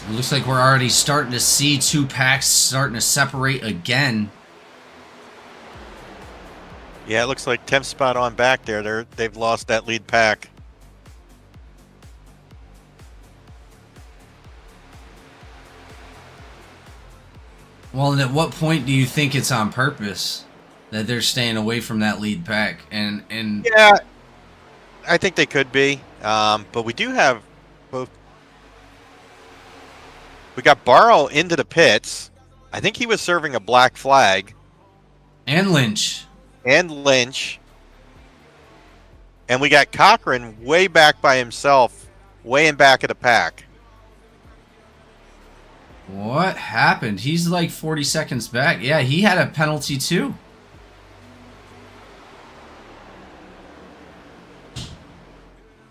It looks like we're already starting to see 2 packs starting to separate again. Yeah, it looks like 10th spot on back there. They've lost that lead pack. Well, and at what point do you think it's on purpose? that they're staying away from that lead pack. And Yeah, I think they could be. But we do have both. We got Barrow into the pits. I think he was serving a black flag. and Lynch. And Lynch. And we got Cochran way back by himself, way in back of the pack. What happened? He's like 40 seconds back. Yeah, he had a penalty too.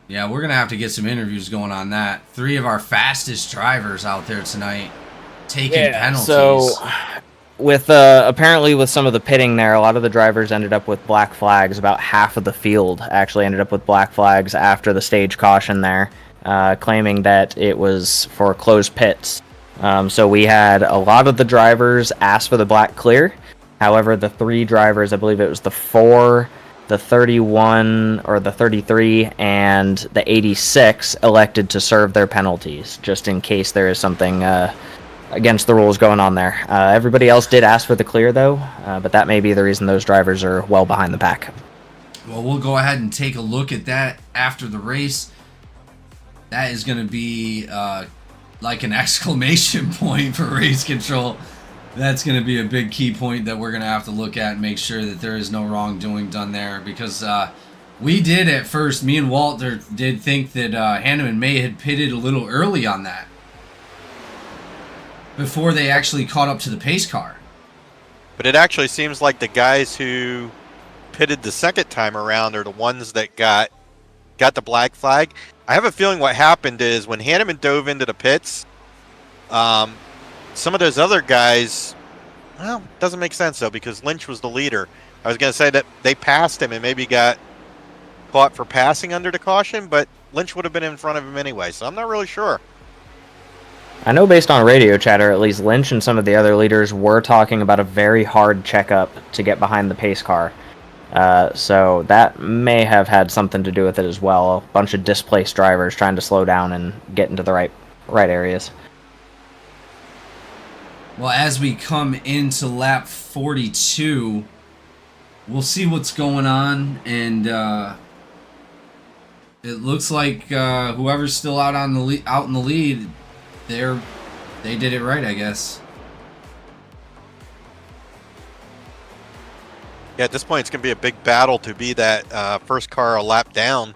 Yeah, we're going to have to get some interviews going on that. 3 of our fastest drivers out there tonight taking penalties. So, with apparently with some of the pitting there, a lot of the drivers ended up with black flags. About half of the field actually ended up with black flags after the stage caution there, claiming that it was for closed pits. So we had a lot of the drivers ask for the black clear. However, the 3 drivers, I believe it was the 4, the 31, or the 33, and the 86, elected to serve their penalties, just in case there is something against the rules going on there. Everybody else did ask for the clear, though, but that may be the reason those drivers are well behind the pack. Well, we'll go ahead and take a look at that after the race. That is going to be like an exclamation point for race control. That's going to be a big key point that we're going to have to look at and make sure that there is no wrongdoing done there, because we did at first, me and Walter did think that Hanneman may had pitted a little early on that before they actually caught up to the pace car. But it actually seems like the guys who pitted the second time around are the ones that got the black flag. I have a feeling what happened is when Hanneman dove into the pits, some of those other guys, well, it doesn't make sense though, because Lynch was the leader. I was going to say that they passed him and maybe got caught for passing under the caution, but Lynch would have been in front of him anyway, so I'm not really sure. I know based on radio chatter, at least Lynch and some of the other leaders were talking about a very hard checkup to get behind the pace car. So that may have had something to do with it as well. A bunch of displaced drivers trying to slow down and get into the right areas. Well, as we come into lap 42, we'll see what's going on, and it looks like whoever's still out in the lead, they did it right, I guess. Yeah, at this point, it's going to be a big battle to be that first car a lap down,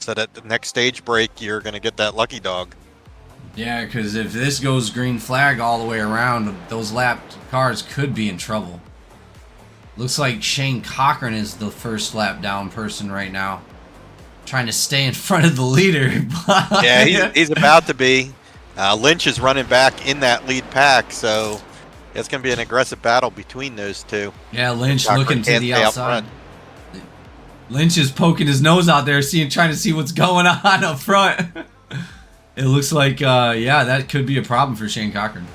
so that the next stage break, you're going to get that lucky dog. Yeah, because if this goes green flag all the way around, those lapped cars could be in trouble. Looks like Shane Cochran is the first lap down person right now, trying to stay in front of the leader. Yeah, he's about to be. Lynch is running back in that lead pack, so it's going to be an aggressive battle between those two. Yeah, Lynch Cochran looking to can't the stay out outside. front. Lynch is poking his nose out there, trying to see what's going on up front. It looks like, yeah, that could be a problem for Shane Cochran.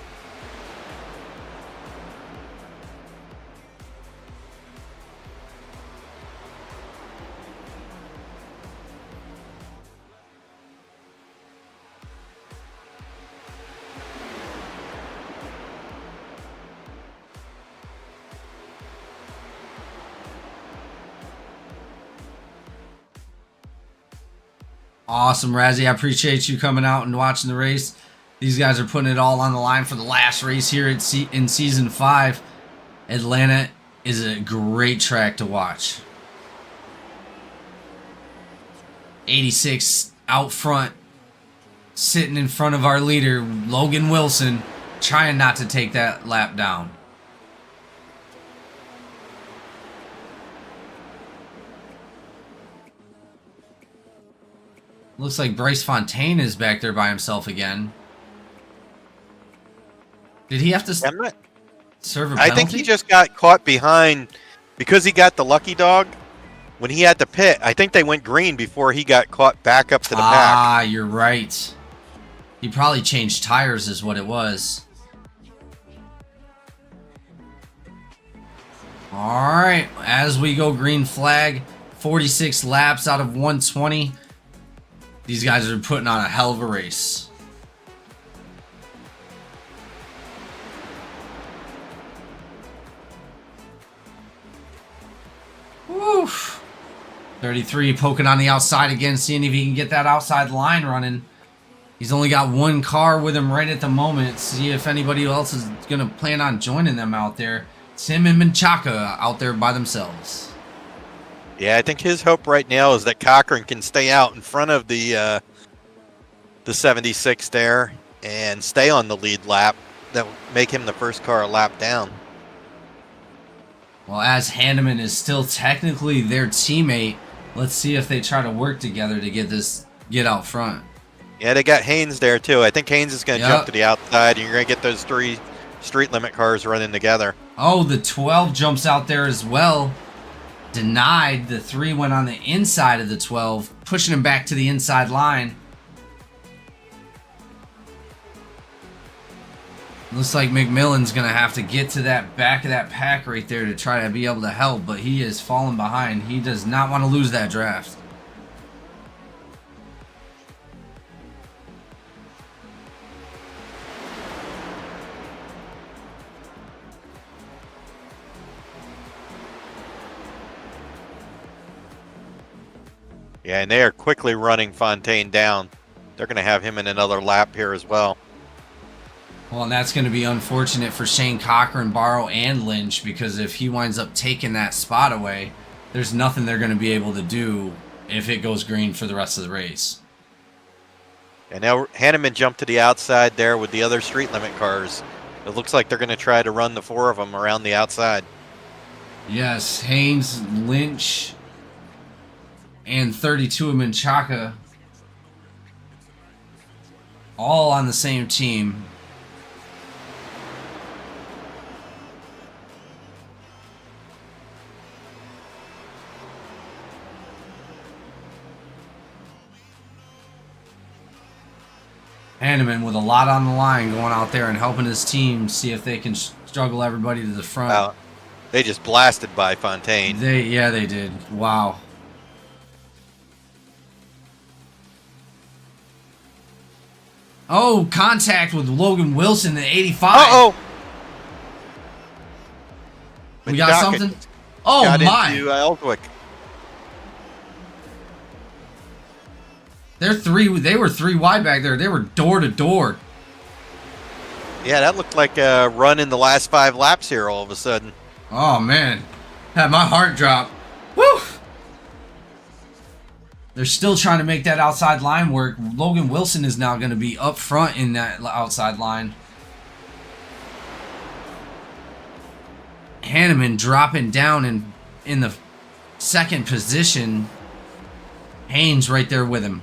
Awesome, Razzie. I appreciate you coming out and watching the race. These guys are putting it all on the line for the last race here in Season 5. Atlanta is a great track to watch. 86 out front, sitting in front of our leader, Logan Wilson, trying not to take that lap down. Looks like Bryce Fontaine is back there by himself again. Did he have to serve a penalty? I think he just got caught behind because he got the lucky dog. When he had to pit, I think they went green before he got caught back up to the pack. Ah, you're right. He probably changed tires is what it was. Alright, as we go green flag, 46 laps out of 120. These guys are putting on a hell of a race. Whew. 33 poking on the outside again, seeing if he can get that outside line running. He's only got one car with him right at the moment. See if anybody else is going to plan on joining them out there. It's him and Menchaca out there by themselves. Yeah, I think his hope right now is that Cochran can stay out in front of the 76 there and stay on the lead lap. That would make him the first car a lap down. Well, as Hanneman is still technically their teammate, let's see if they try to work together to get out front. Yeah, they got Haynes there too. I think Haynes is going to jump to the outside, and you're going to get those 3 street limit cars running together. Oh, the 12 jumps out there as well. Denied. The 3 went on the inside of the 12, pushing him back to the inside line. Looks like McMillan's going to have to get to that back of that pack right there to try to be able to help, but he is falling behind. He does not want to lose that draft. Yeah, and they are quickly running Fontaine down. They're going to have him in another lap here as well. Well, and that's going to be unfortunate for Shane Cochran, Barrow, and Lynch, because if he winds up taking that spot away, there's nothing they're going to be able to do if it goes green for the rest of the race. And now Hanneman jumped to the outside there with the other street limit cars. It looks like they're going to try to run the 4 of them around the outside. Yes, Haynes, Lynch, and 32 of Menchaca all on the same team. Hanneman with a lot on the line going out there and helping his team see if they can struggle everybody to the front. They just blasted by Fontaine. They did. Wow. Oh, contact with Logan Wilson at 85. Uh-oh! We got something? Oh, got my. Into Elswick. They were 3 wide back there. They were door to door. Yeah, that looked like a run in the last 5 laps here all of a sudden. Oh, man. Had my heart drop. Woo! They're still trying to make that outside line work. Logan Wilson is now going to be up front in that outside line. Hanneman dropping down in the second position. Haynes right there with him.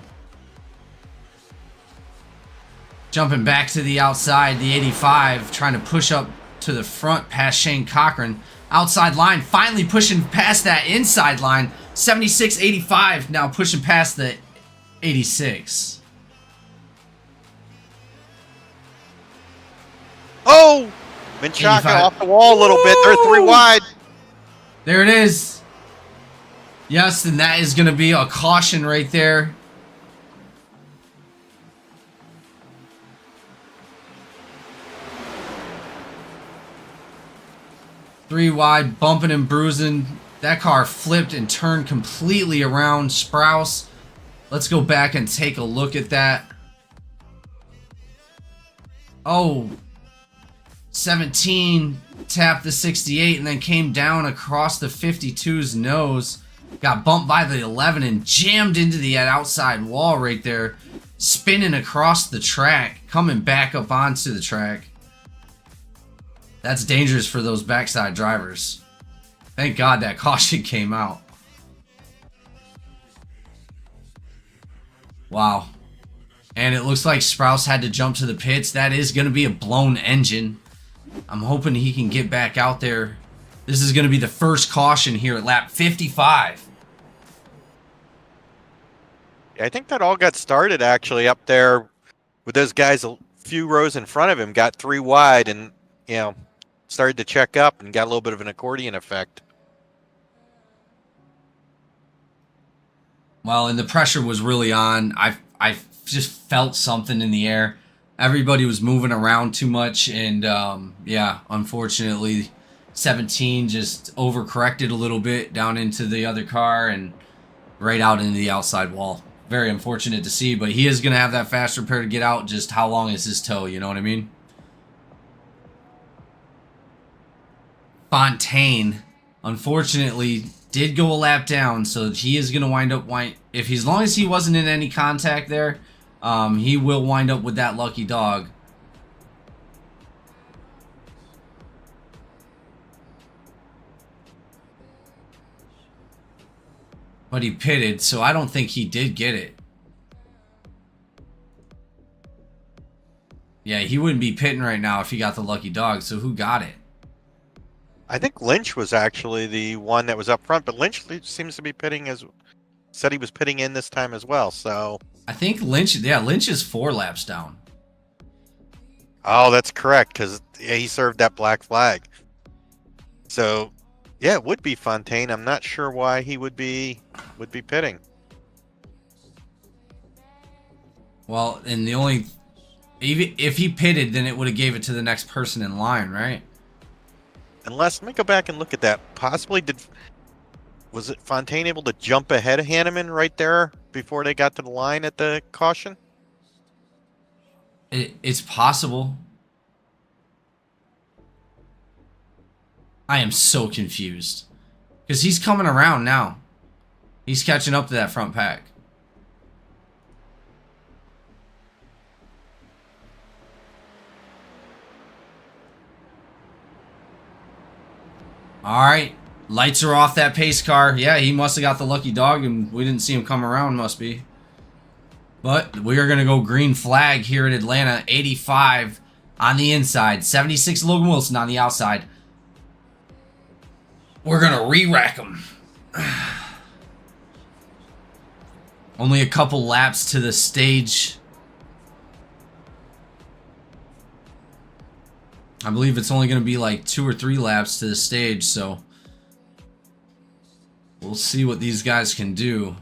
Jumping back to the outside, the 85, trying to push up to the front past Shane Cochran. Outside line, finally pushing past that inside line. 76-85 now pushing past the 86. Oh! Menchaca off the wall a little bit. They're 3 wide. There it is. Yes, and that is going to be a caution right there. Three wide, bumping and bruising. That car flipped and turned completely around Sprouse. Let's go back and take a look at that. Oh, 17 tapped the 68 and then came down across the 52's nose. Got bumped by the 11 and jammed into the outside wall right there. Spinning across the track, coming back up onto the track. That's dangerous for those backside drivers. Thank God that caution came out. Wow. And it looks like Sprouse had to jump to the pits. That is going to be a blown engine. I'm hoping he can get back out there. This is going to be the first caution here at lap 55. I think that all got started actually up there with those guys a few rows in front of him got 3 wide and, you know, started to check up and got a little bit of an accordion effect. Well, and the pressure was really on. I just felt something in the air. Everybody was moving around too much, and yeah, unfortunately, 17 just overcorrected a little bit down into the other car and right out into the outside wall. Very unfortunate to see, but he is going to have that fast repair to get out. Just how long is his toe? You know what I mean? Fontaine, unfortunately, did go a lap down, so he is going to wind up as long as he wasn't in any contact there, he will wind up with that lucky dog. But he pitted, so I don't think he did get it. Yeah, he wouldn't be pitting right now if he got the lucky dog, so who got it? I think Lynch was actually the one that was up front, but Lynch seems to be pitting said he was pitting in this time as well, so. I think Lynch is 4 laps down. Oh, that's correct, because he served that black flag. So, yeah, it would be Fontaine. I'm not sure why he would be pitting. Well, and even if he pitted, then it would have gave it to the next person in line, right? Unless, let me go back and look at that. Possibly was it Fontaine able to jump ahead of Hanneman right there before they got to the line at the caution? It's possible. I am so confused. Because he's coming around now. He's catching up to that front pack. Alright. Lights are off that pace car. Yeah, he must have got the lucky dog and we didn't see him come around, must be. But we are going to go green flag here at Atlanta. 85 on the inside. 76 Logan Wilson on the outside. We're going to re-rack him. Only a couple laps to the stage. I believe it's only going to be like 2 or 3 laps to the stage, so we'll see what these guys can do.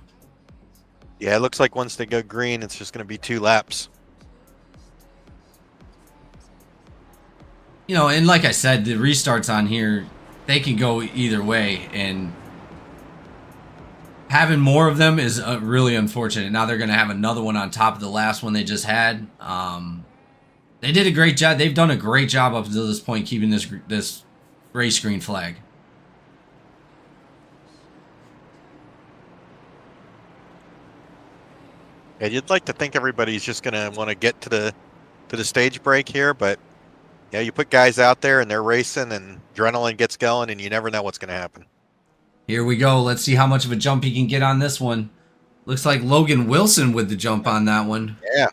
Yeah, it looks like once they go green, it's just going to be 2 laps. You know, and like I said, the restarts on here, they can go either way, and having more of them is really unfortunate. Now they're going to have another one on top of the last one they just had. They did a great job. They've done a great job up until this point keeping this race green flag. Yeah, you'd like to think everybody's just going to want to get to the stage break here, but yeah, you put guys out there and they're racing and adrenaline gets going and you never know what's going to happen. Here we go. Let's see how much of a jump he can get on this one. Looks like Logan Wilson with the jump on that one. Yeah.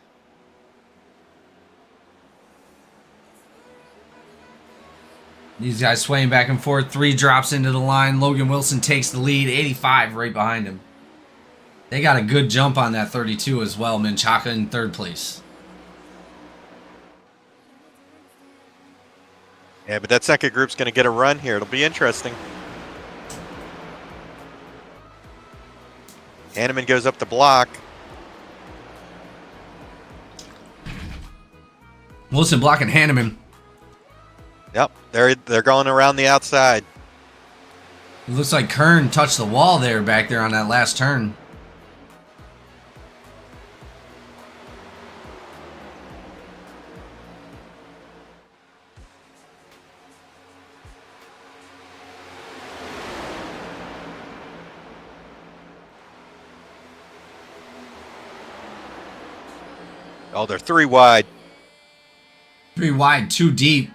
These guys swaying back and forth. 3 drops into the line. Logan Wilson takes the lead. 85 right behind him. They got a good jump on that 32 as well. Menchaca in 3rd place. Yeah, but that second group's going to get a run here. It'll be interesting. Hanneman goes up the block. Wilson blocking Hanneman. Yep, they're going around the outside. It looks like Kern touched the wall there back there on that last turn. Oh, they're 3 wide. 3 wide, 2 deep.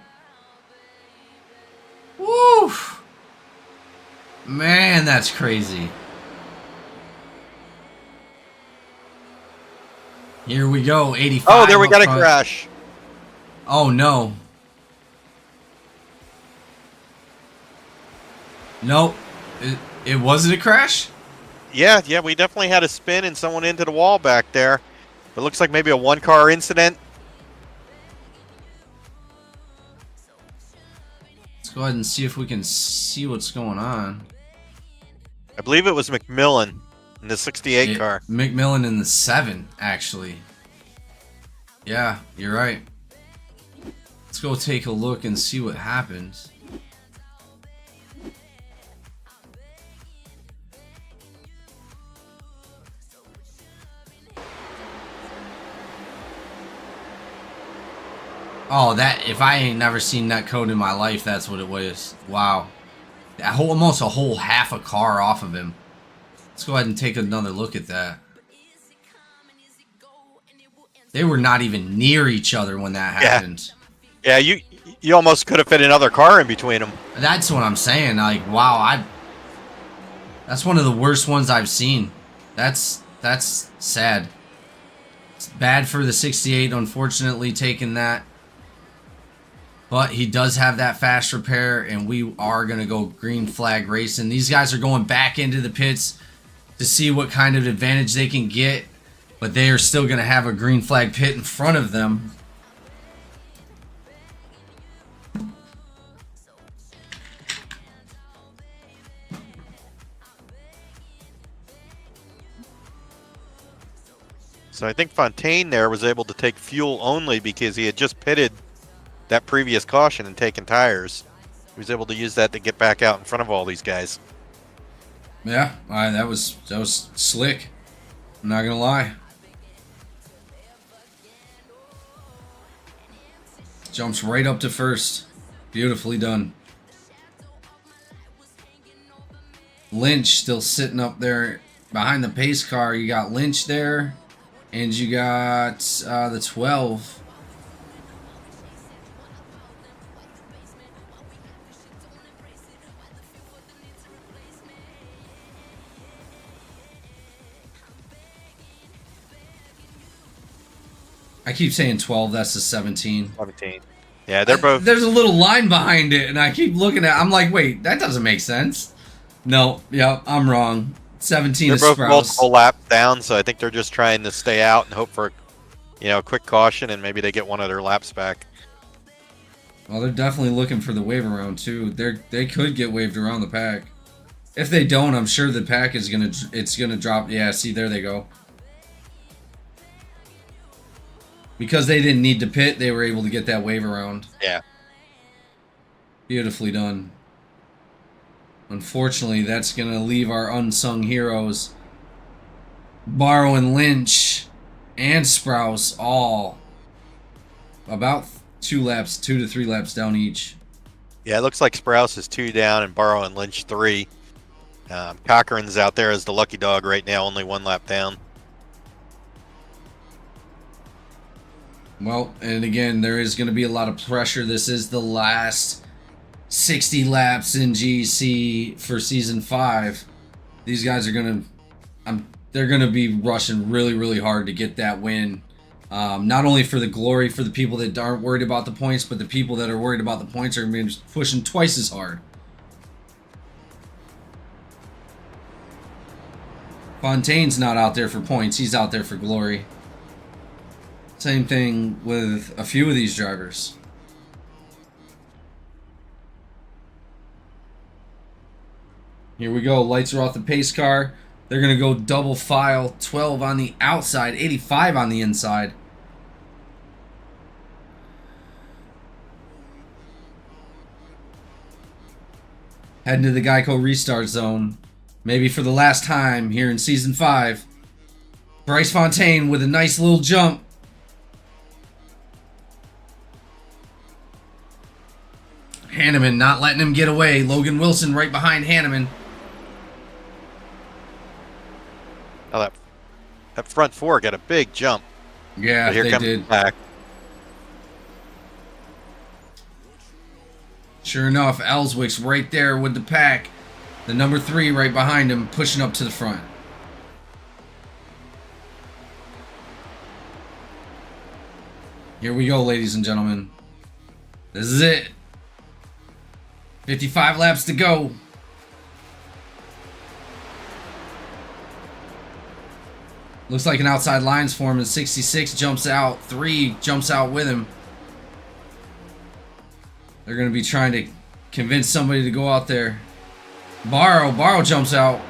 Woo! Man, that's crazy. Here we go, 85. Oh, there we got a front. crash. Oh, no. Nope. It wasn't a crash? Yeah, we definitely had a spin and someone into the wall back there. It looks like maybe a 1-car incident. Let's go ahead and see if we can see what's going on. I believe it was McMillan in the 68 car. McMillan in the 7, actually. Yeah, you're right. Let's go take a look and see what happens. Oh, that, if I ain't never seen that code in my life, that's what it was. Wow. Almost a whole half a car off of him. Let's go ahead and take another look at that. They were not even near each other when that happened. Yeah, you almost could have fit another car in between them. That's what I'm saying. Like, wow, that's one of the worst ones I've seen. That's sad. It's bad for the 68, unfortunately, taking that. But he does have that fast repair, and we are going to go green flag racing. These guys are going back into the pits to see what kind of advantage they can get, but they are still going to have a green flag pit in front of them. So I think Fontaine there was able to take fuel only because he had just pitted that previous caution and taken tires. He was able to use that to get back out in front of all these guys. Yeah, that was slick. I'm not gonna lie. Jumps right up to first. Beautifully done. Lynch still sitting up there behind the pace car. You got Lynch there, and you got the 12. I keep saying 12, that's the 17. 17. Yeah, they're both. There's a little line behind it, and I keep looking at I'm like, wait, that doesn't make sense. No, yep, I'm wrong. 17 They're is both Sprouse. multiple laps down, so I think they're just trying to stay out and hope for, a quick caution, and maybe they get one of their laps back. Well, they're definitely looking for the wave around, too. They could get waved around the pack. If they don't, I'm sure the pack is gonna drop. Yeah, see, there they go. Because they didn't need to pit, they were able to get that wave around. Yeah. Beautifully done. Unfortunately, that's going to leave our unsung heroes, Barrow and Lynch and Sprouse, all about 2 to 3 laps down each. Yeah, it looks like Sprouse is 2 down and Barrow and Lynch 3. Cochran's out there as the lucky dog right now, only 1 lap down. Well, and again, there is going to be a lot of pressure. This is the last 60 laps in GEC for Season 5. These guys are going to... they're going to be rushing really, really hard to get that win. Not only for the glory for the people that aren't worried about the points, but the people that are worried about the points are going to be pushing twice as hard. Fontaine's not out there for points. He's out there for glory. Same thing with a few of these drivers. Here we go. Lights are off the pace car. They're going to go double file. 12 on the outside. 85 on the inside. Heading to the Geico restart zone. Maybe for the last time here in Season 5. Bryce Fontaine with a nice little jump. Hanneman not letting him get away. Logan Wilson right behind Hanneman. Oh, that front 4 got a big jump. Yeah, But here they comes did. the back. Sure enough, Ellswick's right there with the pack. The number 3 right behind him, pushing up to the front. Here we go, ladies and gentlemen. This is it. 55 laps to go. Looks like an outside line's forming. 66 jumps out. 3 jumps out with him. They're going to be trying to convince somebody to go out there. Barrow jumps out.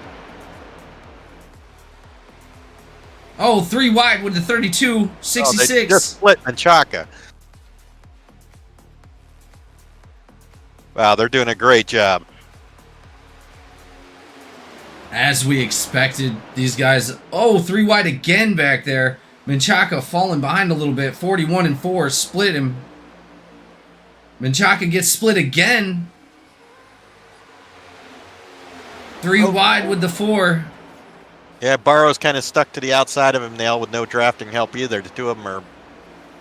Oh, 3 wide with the 32. 66. Oh, they just split Menchaca. Wow, they're doing a great job. As we expected, these guys... Oh, 3 wide again back there. Menchaca falling behind a little bit. 41 and 4. Split him. Menchaca gets split again. 3 wide with the 4. Yeah, Barrow's kind of stuck to the outside of him now with no drafting help either. The two of them are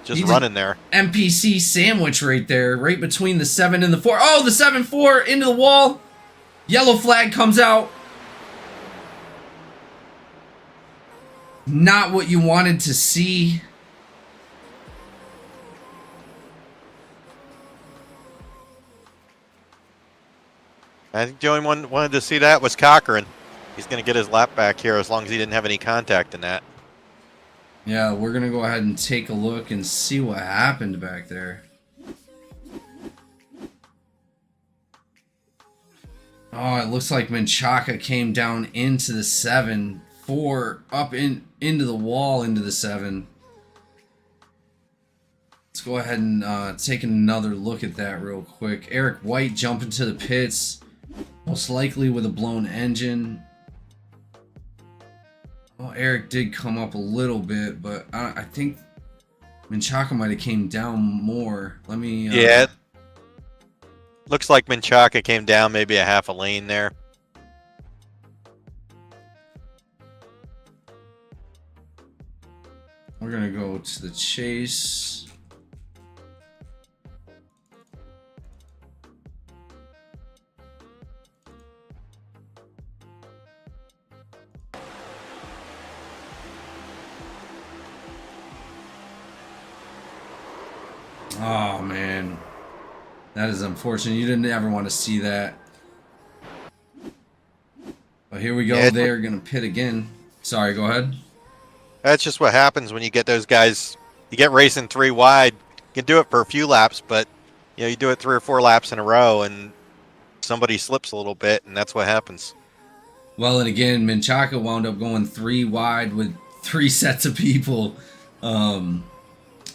just running there. NPC sandwich right there, right between the 7 and the 4. Oh, the 7-4 into the wall. Yellow flag comes out. Not what you wanted to see. I think the only one wanted to see that was Cochran. He's going to get his lap back here as long as he didn't have any contact in that. Yeah, we're going to go ahead and take a look and see what happened back there. Oh, it looks like Menchaca came down into the 7-4, up into the wall into the 7. Let's go ahead and take another look at that real quick. Eric White jumping to the pits, most likely with a blown engine. Well, Eric did come up a little bit, but I think Menchaca might have came down more. Let me... Yeah. Looks like Menchaca came down maybe a half a lane there. We're going to go to the chase. Oh, man. That is unfortunate. You didn't ever want to see that. But here we go. Yeah, They're going to pit again. Sorry, go ahead. That's just what happens when you get those guys. You get racing 3 wide. You can do it for a few laps, but you do it 3 or 4 laps in a row, and somebody slips a little bit, and that's what happens. Well, and again, Menchaca wound up going 3 wide with 3 sets of people.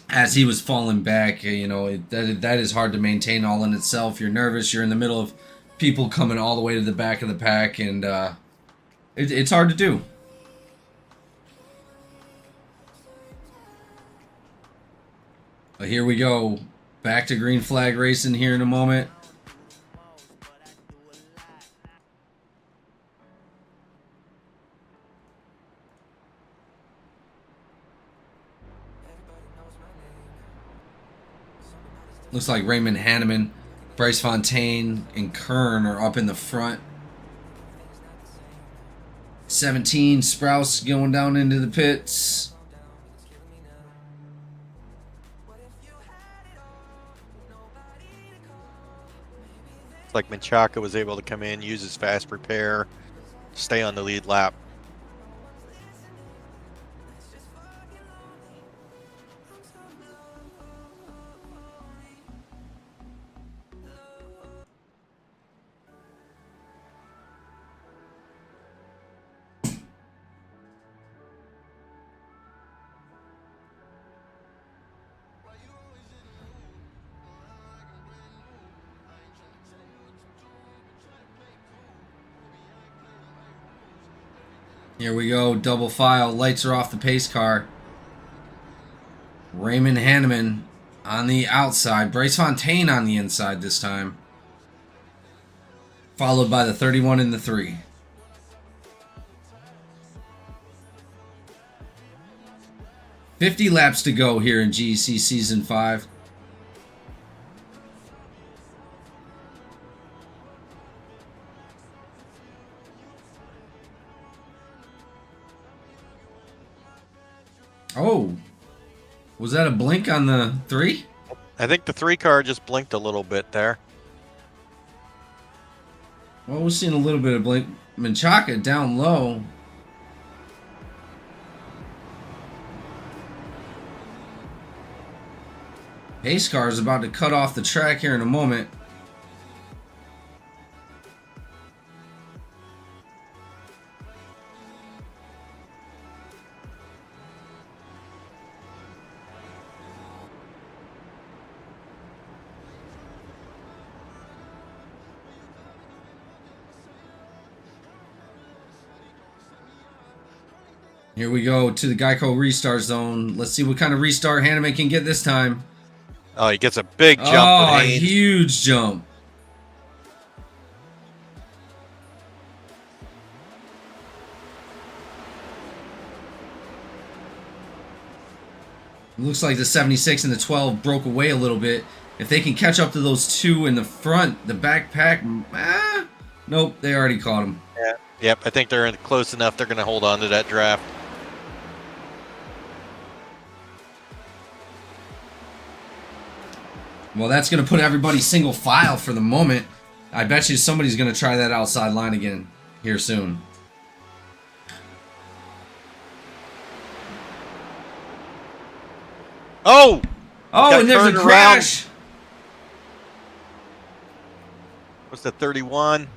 As he was falling back, that is hard to maintain all in itself. You're nervous. You're in the middle of people coming all the way to the back of the pack, and it's hard to do. But here we go. Back to green flag racing here in a moment. Looks like Raymond Hanneman, Bryce Fontaine, and Kern are up in the front. 17, Sprouse going down into the pits. It's like Menchaca was able to come in, use his fast repair, stay on the lead lap. Here we go, double file, lights are off the pace car. Raymond Hanneman on the outside, Bryce Fontaine on the inside this time. Followed by the 31 and the 3. $50 laps to go here in GEC Season 5. Oh, was that a blink on the 3? I think the 3 car just blinked a little bit there. Well, we're seeing a little bit of blink. Menchaca down low. Pace car is about to cut off the track here in a moment. Here we go to the Geico restart zone. Let's see what kind of restart Hanneman can get this time. Oh, he gets a big jump Oh, with a Haynes. huge jump. It looks like the 76 and the 12 broke away a little bit. If they can catch up to those two in the front, the backpack, nope, they already caught him. Yeah. Yep, I think they're close enough. They're going to hold on to that draft. Well, that's going to put everybody single file for the moment. I bet you somebody's going to try that outside line again here soon. Oh! Oh, Got and there's a turned crash. What's the 31?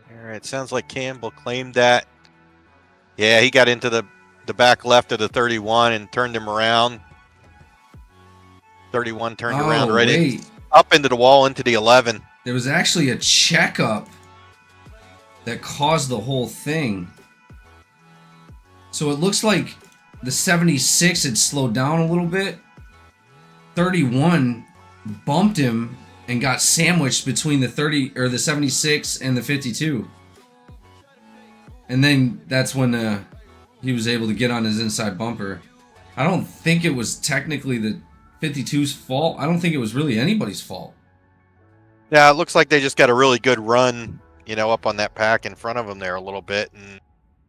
All right, sounds like Campbell claimed that. Yeah, he got into the back left of the 31 and turned him around. 31 turned around right in, up into the wall into the 11. There was actually a checkup that caused the whole thing. So it looks like the 76 had slowed down a little bit. 31 bumped him and got sandwiched between the 30 or the 76 and the 52. And then that's when he was able to get on his inside bumper. I don't think it was technically the 52's fault. I don't think it was really anybody's fault. Yeah, it looks like they just got a really good run, you know, up on that pack in front of him there a little bit and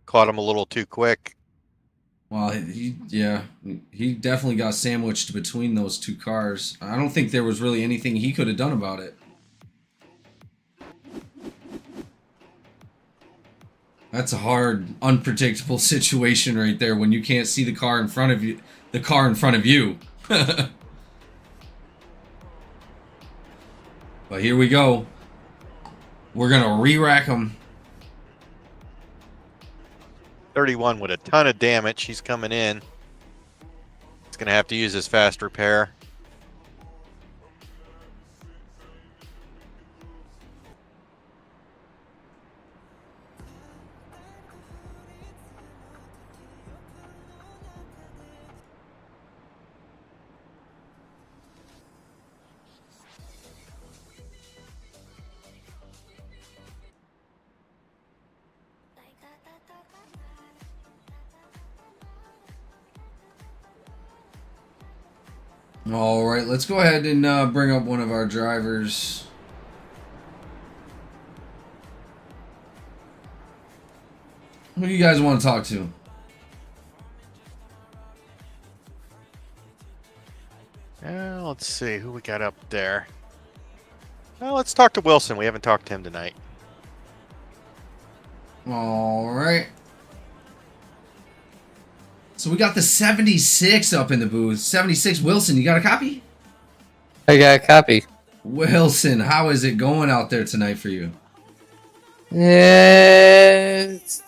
caught him a little too quick. Well, he definitely got sandwiched between those two cars. I don't think there was really anything he could have done about it. That's a hard, unpredictable situation right there when you can't see the car in front of you. The car in front of you. But here we go. We're gonna re-rack them. 31 with a ton of damage. He's coming in. He's going to have to use his fast repair. All right, let's go ahead and bring up one of our drivers. Who do you guys want to talk to? Let's see who we got up there. Well, let's talk to Wilson. We haven't talked to him tonight. All right. So we got the 76 up in the booth. 76, Wilson, you got a copy? I got a copy. Wilson, how is it going out there tonight for you? It's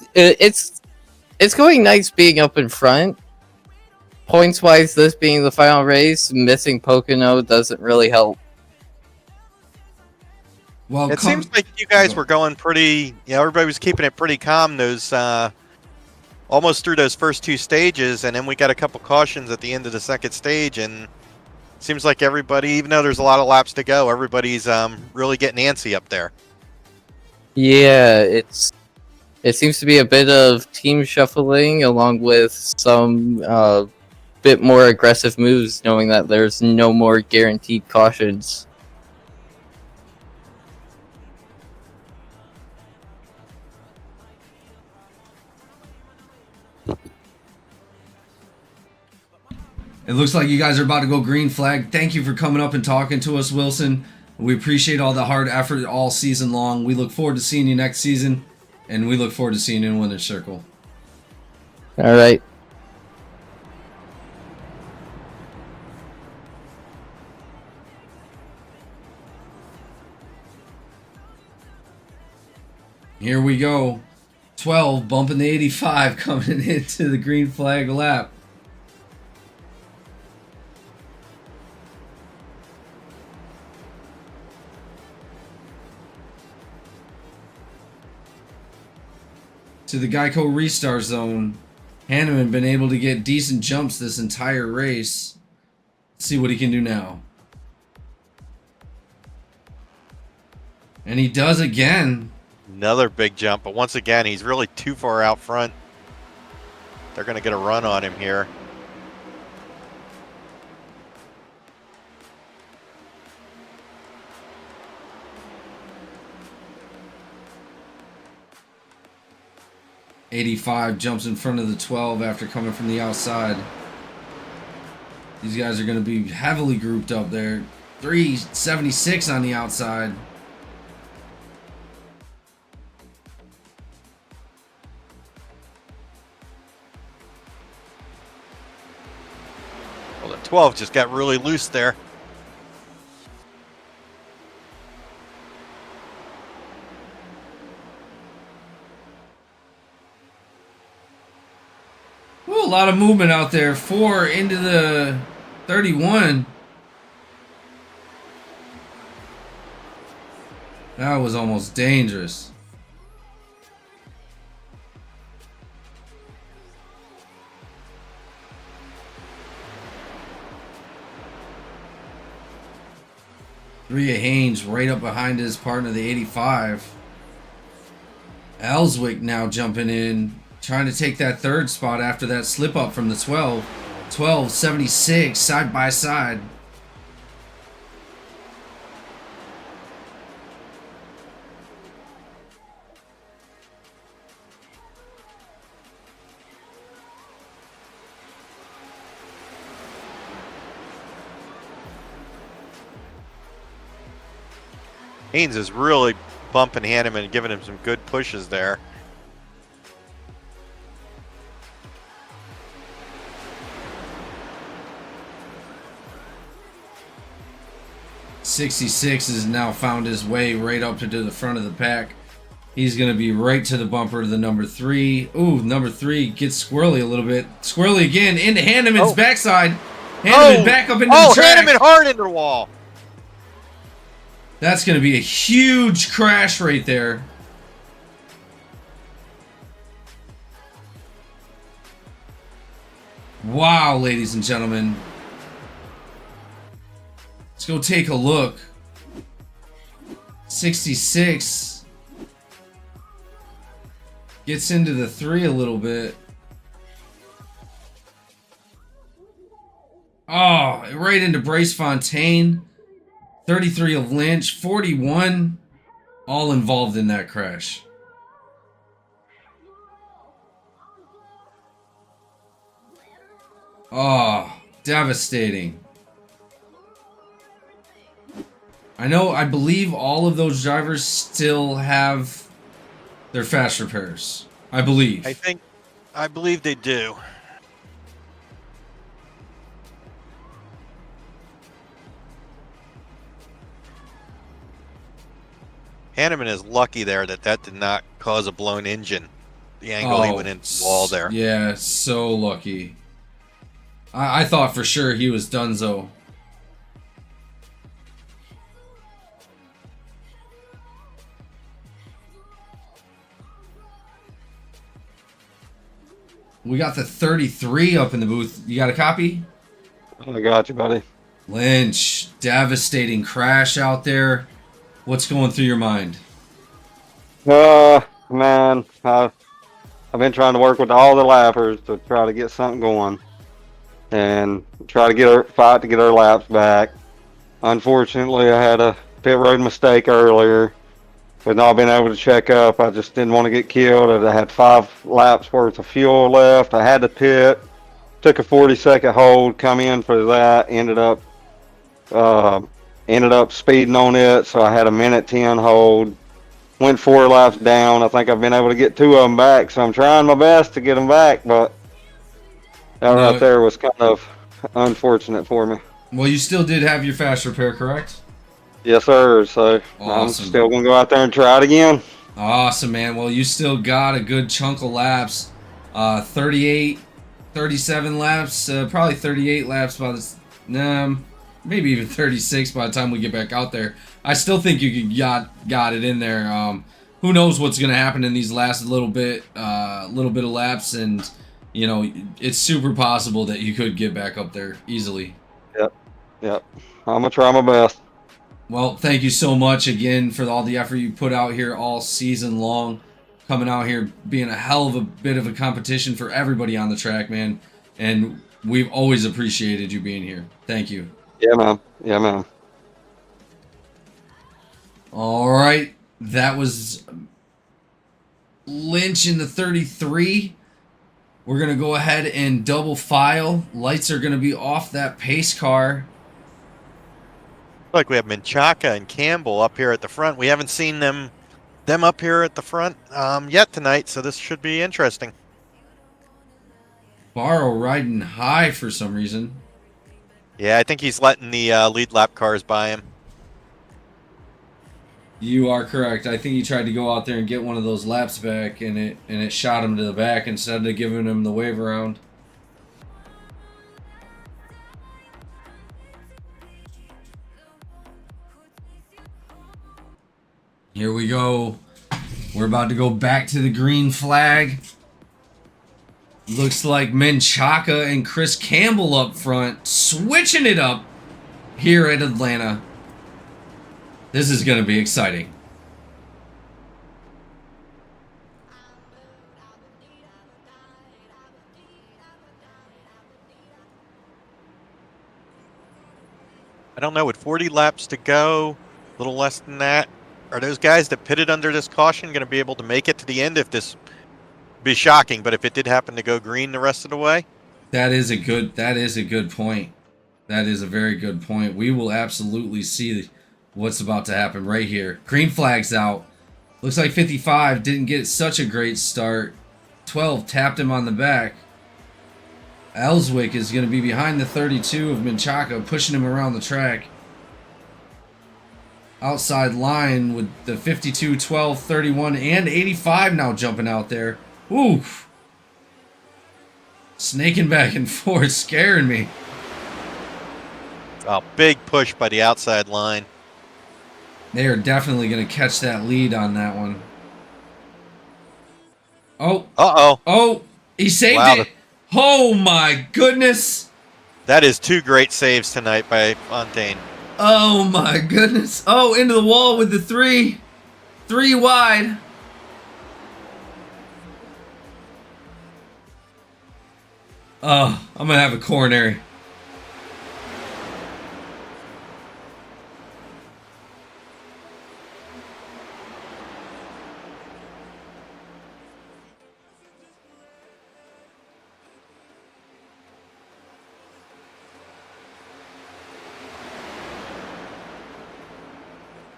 going nice being up in front. Points wise, this being the final race, missing Pocono doesn't really help. Well, It seems like you guys were going pretty, you know, everybody was keeping it pretty calm those almost through those first two stages, and then we got a couple cautions at the end of the second stage, and it seems like everybody, even though there's a lot of laps to go, everybody's really getting antsy up there. Yeah, it seems to be a bit of team shuffling along with some bit more aggressive moves, knowing that there's no more guaranteed cautions. It looks like you guys are about to go green flag. Thank you for coming up and talking to us, Wilson. We appreciate all the hard effort all season long. We look forward to seeing you next season, and we look forward to seeing you in Winner's Circle. All right. Here we go. 12 bumping the 85 coming into the green flag lap. to the Geico restart zone. Hanneman been able to get decent jumps this entire race. Let's see what he can do now. And he does again. Another big jump, but once again, he's really too far out front. They're going to get a run on him here. '85 jumps in front of the 12 after coming from the outside. These guys are going to be heavily grouped up there. 376 on the outside. Well, the 12 just got really loose there. Ooh, a lot of movement out there. 4 into the 31. That was almost dangerous. Rhea Haynes right up behind his partner, the 85. Ellswick now jumping in, trying to take that third spot after that slip up from the 12. 12.76 side by side. Haynes is really bumping Hanneman and giving him some good pushes there. '66 has now found his way right up to the front of the pack. He's going to be right to the bumper of the number 3. Ooh, number 3 gets squirrely a little bit. Squirrely again into Hanneman's backside. Hanneman back up into the track. Hanneman hard into the wall. That's going to be a huge crash right there. Wow, ladies and gentlemen. Let's go take a look. 66 gets into the 3 a little bit. Oh, right into Bryce Fontaine. 33 of Lynch, 41, all involved in that crash. Oh, devastating. I believe all of those drivers still have their fast repairs. I believe. I believe they do. Hanneman is lucky there that did not cause a blown engine. The angle he went into the wall there. Yeah, so lucky. I thought for sure he was donezo. We got the 33 up in the booth. You got a copy? I got you, buddy. Lynch, devastating crash out there. What's going through your mind? Man, I've been trying to work with all the lappers to try to get something going and try to get fight to get our laps back. Unfortunately, I had a pit road mistake earlier. With not being able to check up, I just didn't want to get killed. I had 5 laps worth of fuel left. I had to pit. Took a 40-second hold, come in for that. Ended up speeding on it, so I had a minute 10 hold. Went 4 laps down. I think I've been able to get 2 of them back, so I'm trying my best to get them back, but that right there was kind of unfortunate for me. Well, you still did have your fast repair, correct? Yes, sir. So awesome. I'm still going to go out there and try it again. Awesome, man. Well, you still got a good chunk of laps. 38, 37 laps, probably 38 laps by this. Maybe even 36 by the time we get back out there. I still think you got it in there. who knows what's going to happen in these last little bit of laps, and you know, it's super possible that you could get back up there easily. Yep. I'm gonna try my best. Well, thank you so much again for all the effort you put out here all season long, coming out here, being a hell of a bit of a competition for everybody on the track, man. And we've always appreciated you being here. Thank you. Yeah, man. Yeah, man. All right, that was Lynch in the 33. We're going to go ahead and double file. Lights are going to be off that pace car. Like we have Menchaca and Campbell up here at the front. We haven't seen them up here at the front yet tonight, so this should be interesting. Barrow riding high for some reason. Yeah, I think he's letting the lead lap cars by him. You are correct. I think he tried to go out there and get one of those laps back, and it shot him to the back instead of giving him the wave around. Here we go. We're about to go back to the green flag. Looks like Menchaca and Chris Campbell up front, switching it up here at Atlanta. This is going to be exciting. I don't know, with 40 laps to go, a little less than that, are those guys that pitted under this caution going to be able to make it to the end? If this be shocking, but if it did happen to go green the rest of the way? That is a good point. That is a very good point. We will absolutely see what's about to happen right here. Green flag's out. Looks like 55 didn't get such a great start. 12 tapped him on the back. Ellswick is going to be behind the 32 of Menchaca, pushing him around the track. Outside line with the 52, 12, 31, and 85 now jumping out there. Oof. Snaking back and forth, scaring me. Oh, big push by the outside line. They are definitely going to catch that lead on that one. Oh. Uh-oh. Oh, he saved Wow, it. Oh, my goodness. That is two great saves tonight by Fontaine. Oh, my goodness. Oh, into the wall with the three. 3 wide. Oh, I'm going to have a coronary.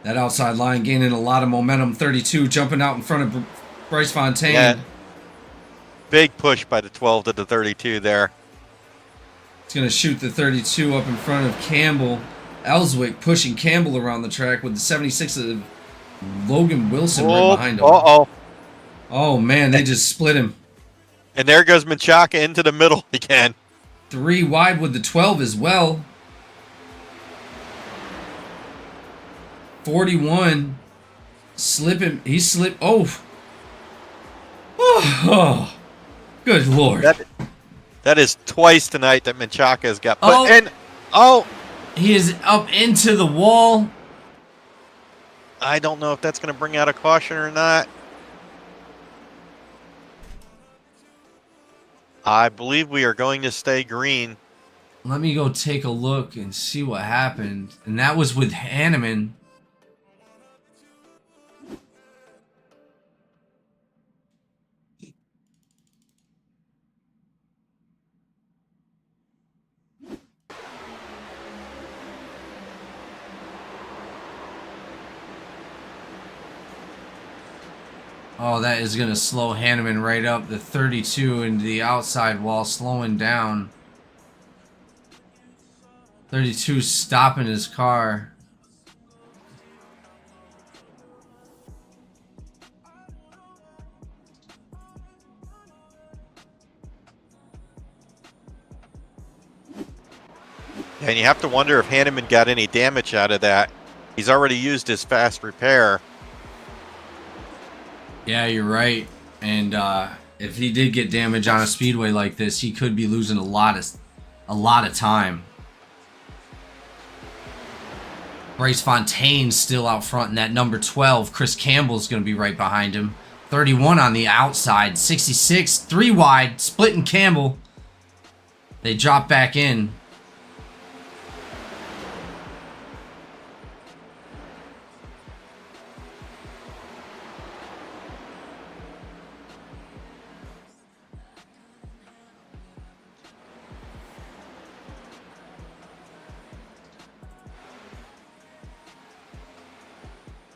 That outside line gaining a lot of momentum. 32 jumping out in front of Bryce Fontaine. Yeah. Big push by the 12 to the 32 there. It's going to shoot the 32 up in front of Campbell. Ellswick pushing Campbell around the track with the 76 of Logan Wilson right behind him. Uh-oh. Oh, man, they just split him. And there goes Menchaca into the middle again. 3 wide with the 12 as well. 41 slipping. He slipped. Oh. Oh. Good Lord. That is twice tonight that Menchaca has got put. Oh. And oh, he is up into the wall. I don't know if that's going to bring out a caution or not. I believe we are going to stay green. Let me go take a look and see what happened. And that was with Hanneman. Oh, that is going to slow Hanneman right up. The 32 into the outside wall, slowing down. 32 stopping his car. And you have to wonder if Hanneman got any damage out of that. He's already used his fast repair. Yeah, you're right. And if he did get damage on a speedway like this, he could be losing a lot of time. Bryce Fontaine's still out front in that number 12. Chris Campbell's going to be right behind him. 31 on the outside. 66, 3 wide. Splitting Campbell. They drop back in.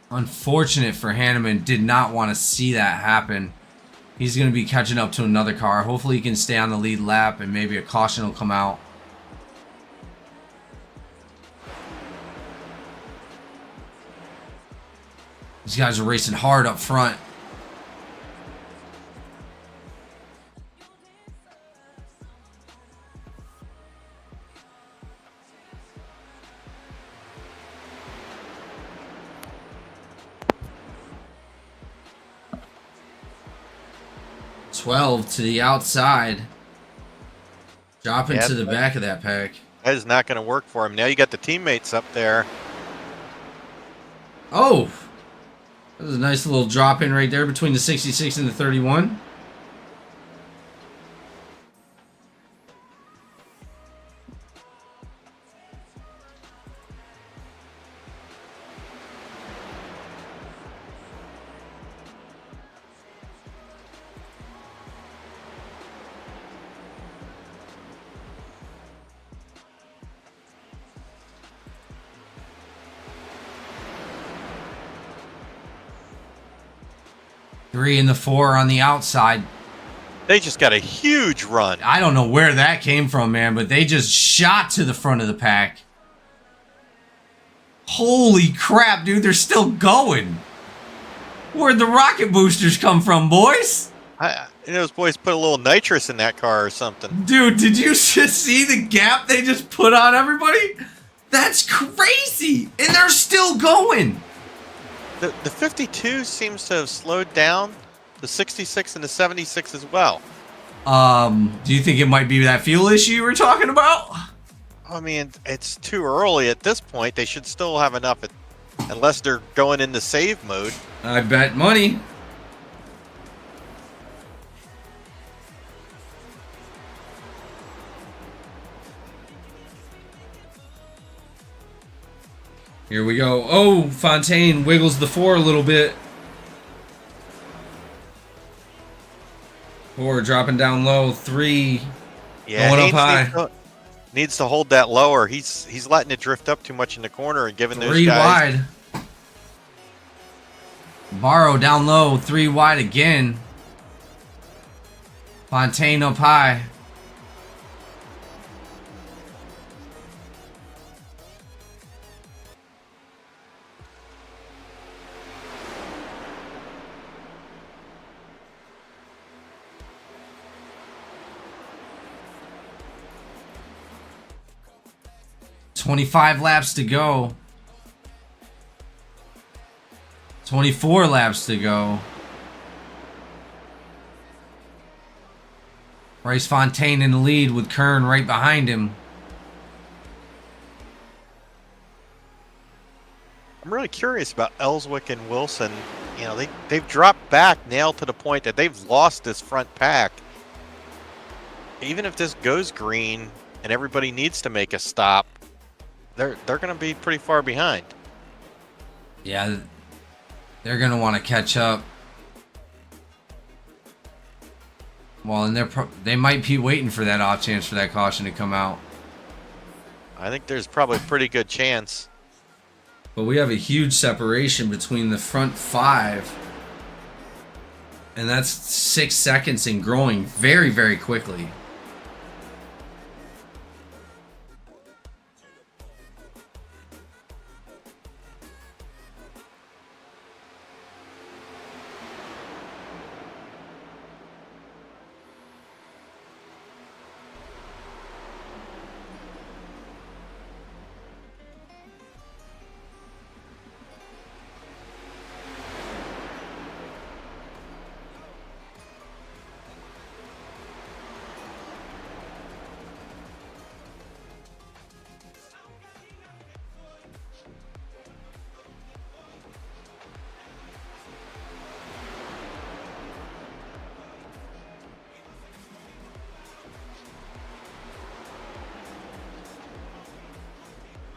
Unfortunate for Hanneman, did not want to see that happen. He's going to be catching up to another car. Hopefully he can stay on the lead lap and maybe a caution will come out. These guys are racing hard up front. To the outside. Drop into the back of that pack. That is not going to work for him. Now you got the teammates up there. Oh! That was a nice little drop in right there between the 66 and the 31. Three and the 4 on the outside. They just got a huge run. I don't know where that came from, man, but they just shot to the front of the pack. Holy crap, dude, they're still going. Where'd the rocket boosters come from, boys? Those boys put a little nitrous in that car or something. Dude, did you just see the gap they just put on everybody? That's crazy, and they're still going. The 52 seems to have slowed down. The 66 and the 76 as well. Do you think it might be that fuel issue you were talking about? I mean, it's too early at this point. They should still have enough, unless they're going into save mode. I bet money. Here we go. Oh, Fontaine wiggles the 4 a little bit. 4 dropping down low. 3 going up high. Needs to hold that lower. He's letting it drift up too much in the corner and giving those 3 guys. wide. Barrow down low. 3 wide again. Fontaine up high. $25 laps to go. 24 laps to go. Bryce Fontaine in the lead with Kern right behind him. I'm really curious about Ellswick and Wilson. You know, they've dropped back now to the point that they've lost this front pack. Even if this goes green and everybody needs to make a stop, they're going to be pretty far behind. Yeah, they're going to want to catch up. Well, and they might be waiting for that off chance for that caution to come out. I think there's probably a pretty good chance. But we have a huge separation between the front 5. And that's 6 seconds and growing very, very quickly.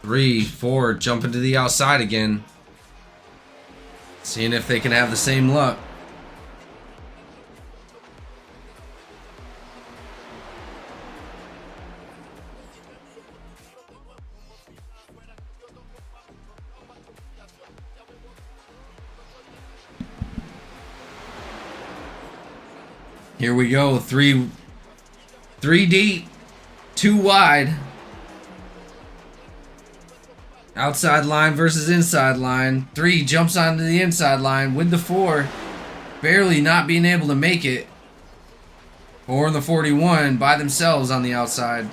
3, 4, jumping to the outside again. Seeing if they can have the same luck. Here we go. Three deep, 2 wide. Outside line versus inside line. 3 jumps onto the inside line with the 4. Barely not being able to make it. 4 and the 41 by themselves on the outside.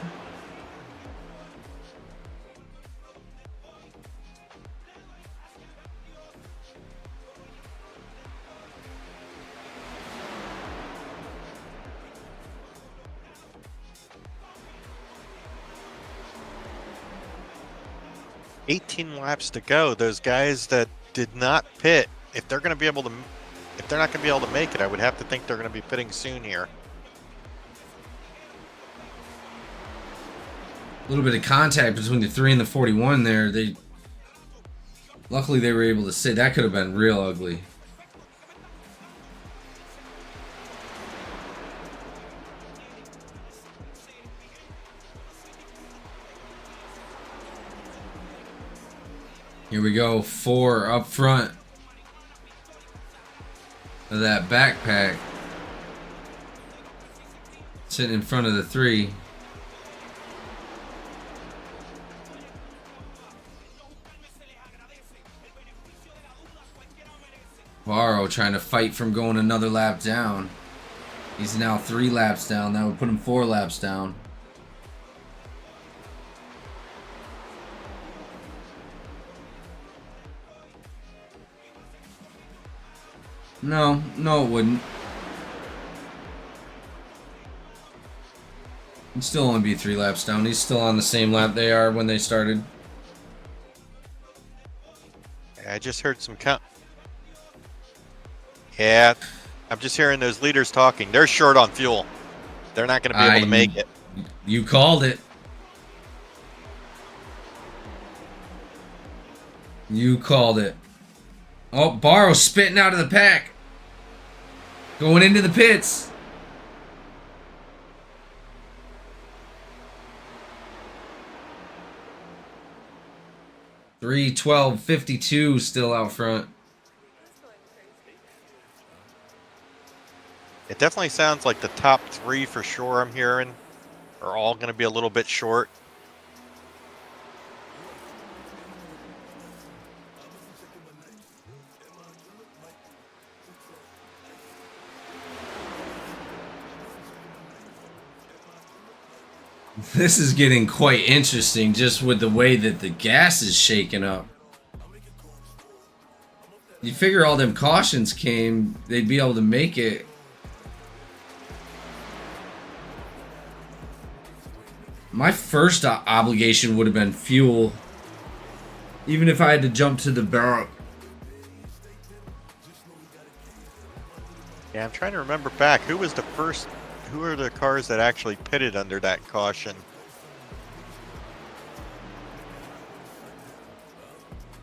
"18 laps to go." Those guys that did not pit, if they're not going to be able to make it, I would have to think they're going to be pitting soon here. A little bit of contact between the 3 and the 41 there. Luckily they were able to say that could have been real ugly. Here we go, 4 up front of that backpack. Sitting in front of the 3. Varro trying to fight from going another lap down. He's now 3 laps down. That would put him 4 laps down. No, it wouldn't. He'd still only be 3 laps down. He's still on the same lap they are when they started. I just heard some Yeah, I'm just hearing those leaders talking. They're short on fuel. They're not going to be able to make it. You called it. You called it. Oh, Barrow spitting out of the pack. Going into the pits. $3:12.52 still out front. It definitely sounds like the top 3 for sure I'm hearing are all going to be a little bit short. This is getting quite interesting just with the way that the gas is shaking up. You figure all them cautions came, they'd be able to make it. My first obligation would have been fuel. Even if I had to jump to the barrel. Yeah, I'm trying to remember back. Who are the cars that actually pitted under that caution?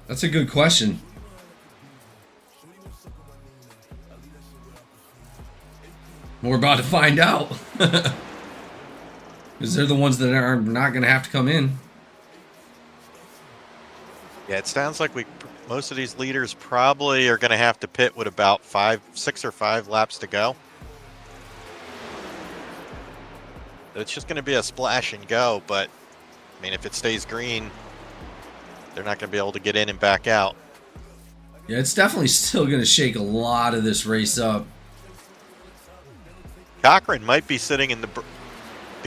That's a good question. We're about to find out. Because they're the ones that are not going to have to come in. Yeah, it sounds like most of these leaders probably are going to have to pit with about 6 or 5 laps to go. It's just going to be a splash and go, but I mean, if it stays green, they're not going to be able to get in and back out. Yeah, it's definitely still going to shake a lot of this race up. Cochran might be sitting in the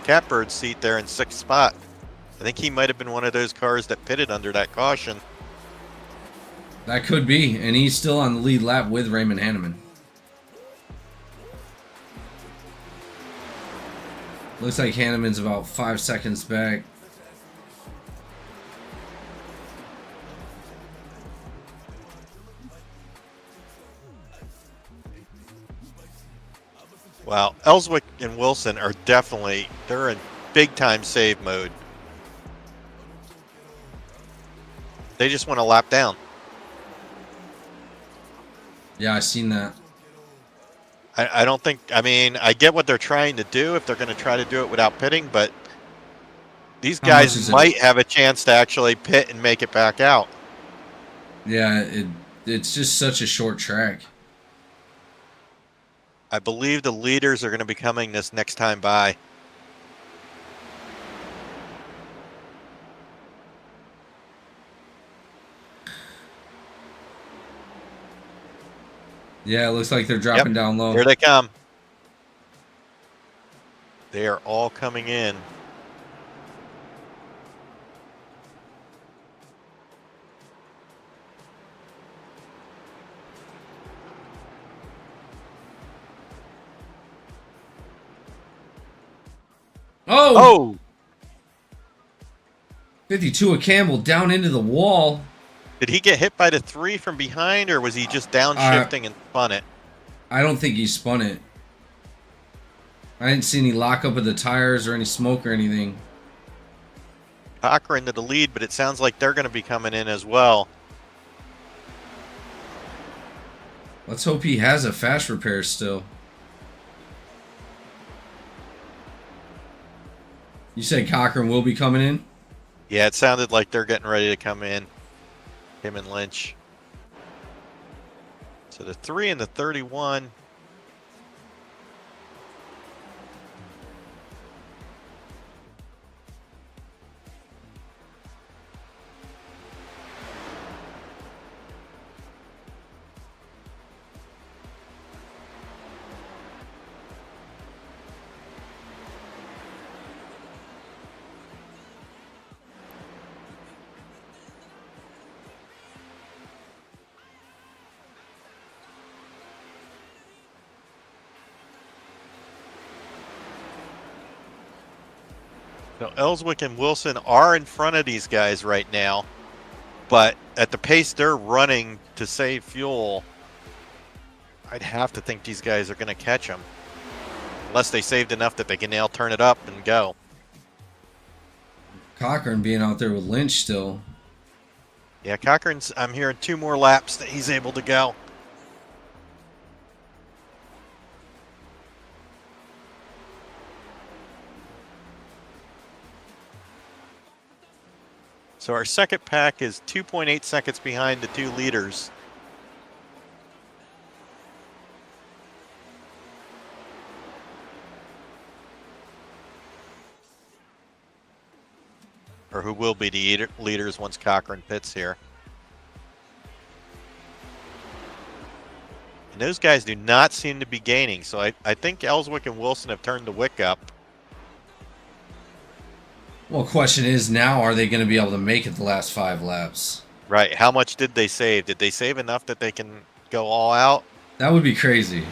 catbird seat there in 6th spot. I think he might have been one of those cars that pitted under that caution. That could be, and he's still on the lead lap with Raymond Hanneman. Looks like Hanneman's about 5 seconds back. Wow, Ellswick and Wilson are they're in big time save mode. They just went a lap down. Yeah, I seen that. I don't think. I mean, I get what they're trying to do if they're going to try to do it without pitting, but these How much guys is it? might have a chance to actually pit and make it back out. Yeah, it's just such a short track. I believe the leaders are going to be coming this next time by. Yeah, it looks like they're dropping down low. Here they come. They are all coming in. Oh! Oh! 52 of Campbell down into the wall. Did he get hit by the 3 from behind, or was he just downshifting and spun it? I don't think he spun it. I didn't see any lockup of the tires or any smoke or anything. Cochran to the lead, but it sounds like they're going to be coming in as well. Let's hope he has a fast repair still. You said Cochran will be coming in? Yeah, it sounded like they're getting ready to come in. Him and Lynch. So the 3 and the 31. So Ellswick and Wilson are in front of these guys right now, but at the pace they're running to save fuel, I'd have to think these guys are going to catch them, unless they saved enough that they can now turn it up and go. Cochran being out there with Lynch still. Yeah, Cochran's, I'm hearing 2 more laps that he's able to go. So our second pack is 2.8 seconds behind the 2 leaders. Or who will be the leaders once Cochran pits here. And those guys do not seem to be gaining, so I think Ellswick and Wilson have turned the wick up. Well, question is now, are they going to be able to make it the last 5 laps? Right, how much did they save? Did they save enough that they can go all out? That would be crazy.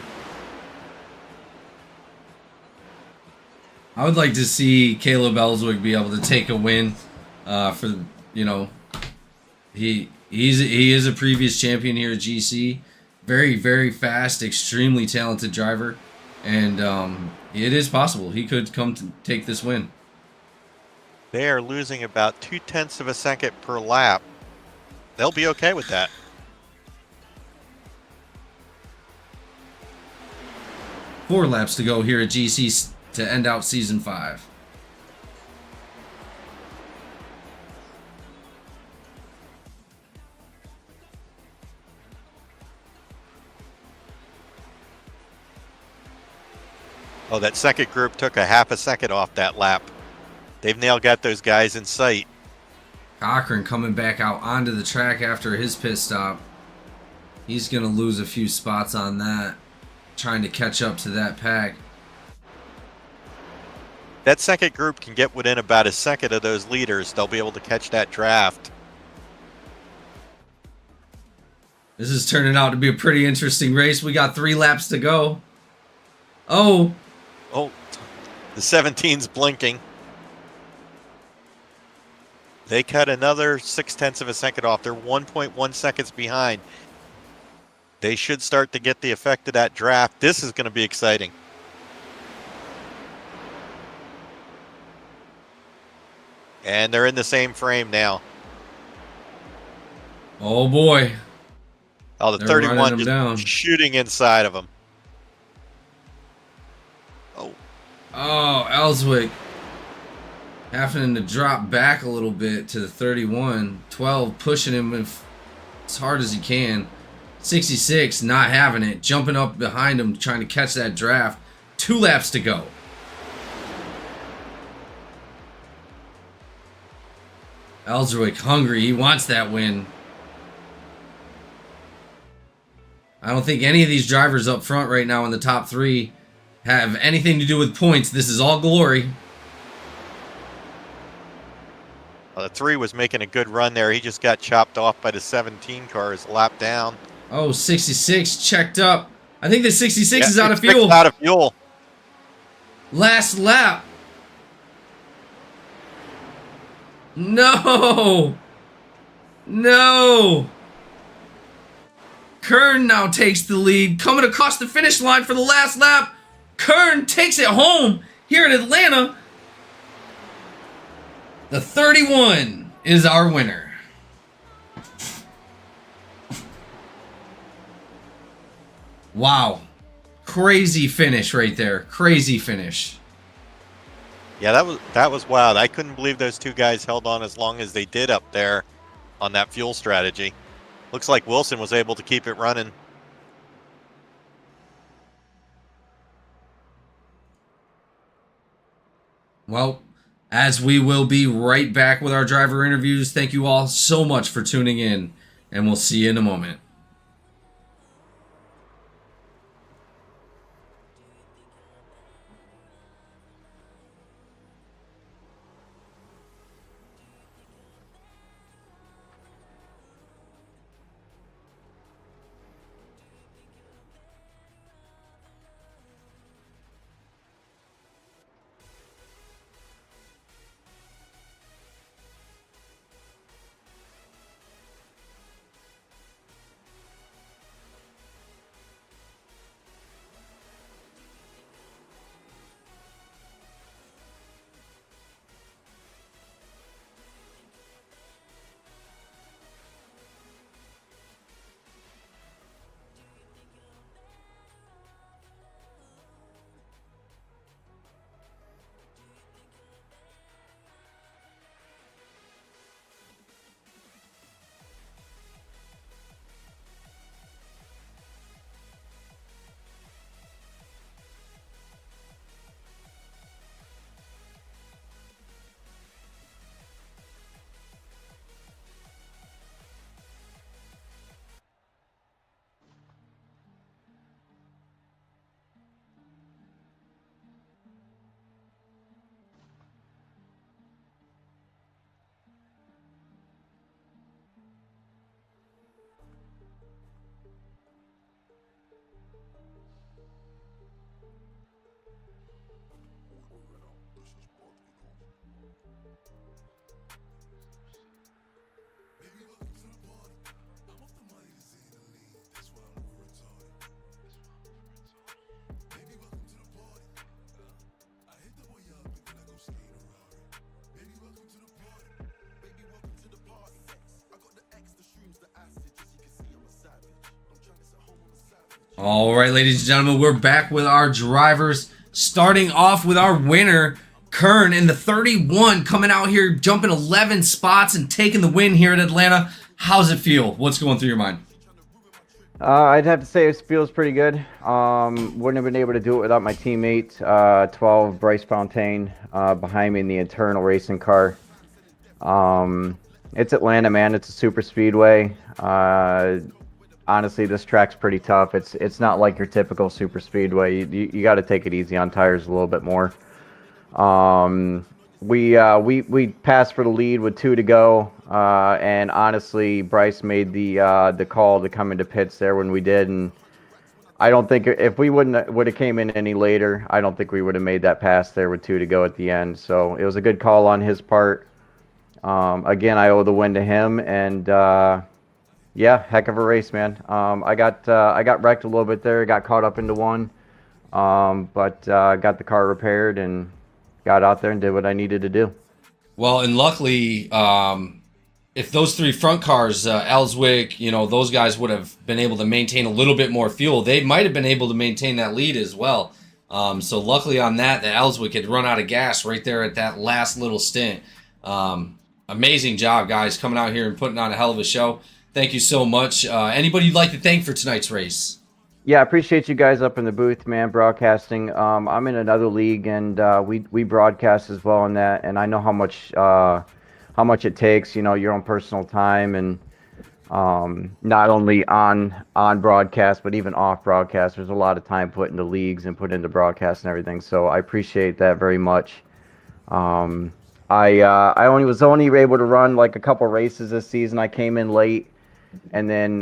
I would like to see Caleb Ellswick be able to take a win for, you know, he is a previous champion here at GC. Very, very fast, extremely talented driver. And it is possible he could come to take this win. They are losing about 0.2 of a second per lap. They'll be okay with that. Four laps to go here at GC to end out season 5. Oh, that second group took a half a second off that lap. They've now got those guys in sight. Cochran coming back out onto the track after his pit stop. He's going to lose a few spots on that, trying to catch up to that pack. That second group can get within about a second of those leaders. They'll be able to catch that draft. This is turning out to be a pretty interesting race. We got 3 laps to go. Oh, The 17's blinking. They cut another 0.6 of a second off. They're 1.1 seconds behind. They should start to get the effect of that draft. This is going to be exciting. And they're in the same frame now. Oh boy. Oh, the They're running 31 him just down. shooting inside of him. Oh, Oh, Ellswick having to drop back a little bit to the 31. 12 pushing him as hard as he can. 66 not having it. Jumping up behind him trying to catch that draft. 2 laps to go. Ellswick hungry. He wants that win. I don't think any of these drivers up front right now in the top 3 have anything to do with points. This is all glory. well, the 3 was making a good run there. He just got chopped off by the 17 car his lap down. Oh, 66 checked up. I think the 66 Yeah, is out of it's fixed fuel. Out of fuel. Last lap. No. No. Kern now takes the lead. Coming across the finish line for the last lap. Kern takes it home here in Atlanta. The 31 is our winner. Wow. Crazy finish right there. Crazy finish. Yeah, that was wild. I couldn't believe those 2 guys held on as long as they did up there on that fuel strategy. Looks like Wilson was able to keep it running. Well, as we will be right back with our driver interviews, thank you all so much for tuning in, and we'll see you in a moment. All right, ladies and gentlemen, we're back with our drivers. Starting off with our winner, Kern, in the 31, coming out here, jumping 11 spots and taking the win here in Atlanta. How's it feel? What's going through your mind? I'd have to say it feels pretty good. Wouldn't have been able to do it without my teammate, 12, Bryce Fontaine, behind me in the internal racing car. It's Atlanta, man. It's a super speedway. Honestly, this track's pretty tough. It's not like your typical super speedway. You got to take it easy on tires a little bit more. We passed for the lead with 2 to go, and honestly, Bryce made the call to come into pits there when we did, and I don't think if we would have came in any later, I don't think we would have made that pass there with 2 to go at the end. So it was a good call on his part. Again, I owe the win to him, and yeah, heck of a race, man. I got wrecked a little bit there, got caught up into one, but got the car repaired and got out there and did what I needed to do. Well, and luckily, if those three front cars, Ellswick, those guys would have been able to maintain a little bit more fuel, they might have been able to maintain that lead as well. So luckily on that, the Ellswick had run out of gas right there at that last little stint. Amazing job, guys, coming out here and putting on a hell of a show. Thank you so much. Anybody you'd like to thank for tonight's race? Yeah, I appreciate you guys up in the booth, man, broadcasting. I'm in another league, and we broadcast as well in that, and I know how much it takes, your own personal time, and not only on broadcast, but even off broadcast. There's a lot of time put into leagues and put into broadcast and everything, so I appreciate that very much. I was only able to run like a couple races this season. I came in late, and then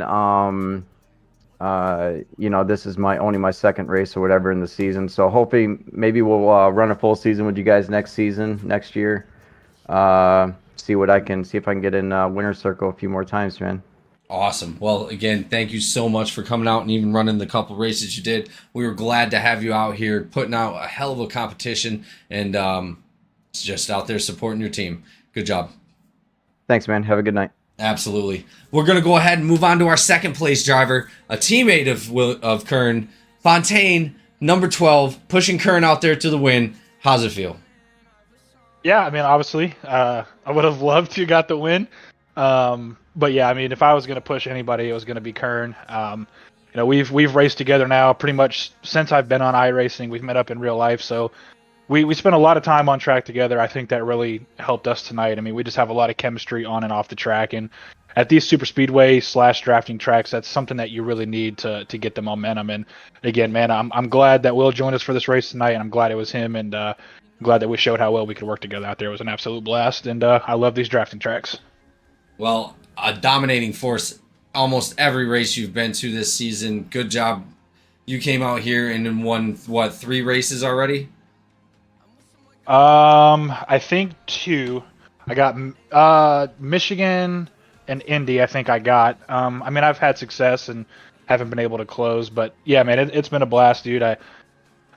this is my second race or whatever in the season. So hopefully, maybe we'll run a full season with you guys next year. See if I can get in winner's circle a few more times, man. Awesome. Well, again, thank you so much for coming out and even running the couple races you did. We were glad to have you out here putting out a hell of a competition and just out there supporting your team. Good job. Thanks, man. Have a good night. Absolutely. We're going to go ahead and move on to our second place driver, a teammate of Kern, Fontaine, number 12, pushing Kern out there to the win. How's it feel? Yeah, I mean, obviously, I would have loved to got the win. But yeah, I mean, if I was going to push anybody, it was going to be Kern. We've raced together now pretty much since I've been on iRacing. We've met up in real life, so we spent a lot of time on track together. I think that really helped us tonight. I mean, we just have a lot of chemistry on and off the track, and at these super speedway / drafting tracks, that's something that you really need to get the momentum. And again, man, I'm glad that Will joined us for this race tonight, and I'm glad it was him, and glad that we showed how well we could work together out there. It was an absolute blast, and I love these drafting tracks. Well, a dominating force almost every race you've been to this season. Good job. You came out here and then won, 3 races already? I think 2. I got Michigan and Indy, I think I got. I mean, I've had success and haven't been able to close, but yeah, man, it's been a blast, dude.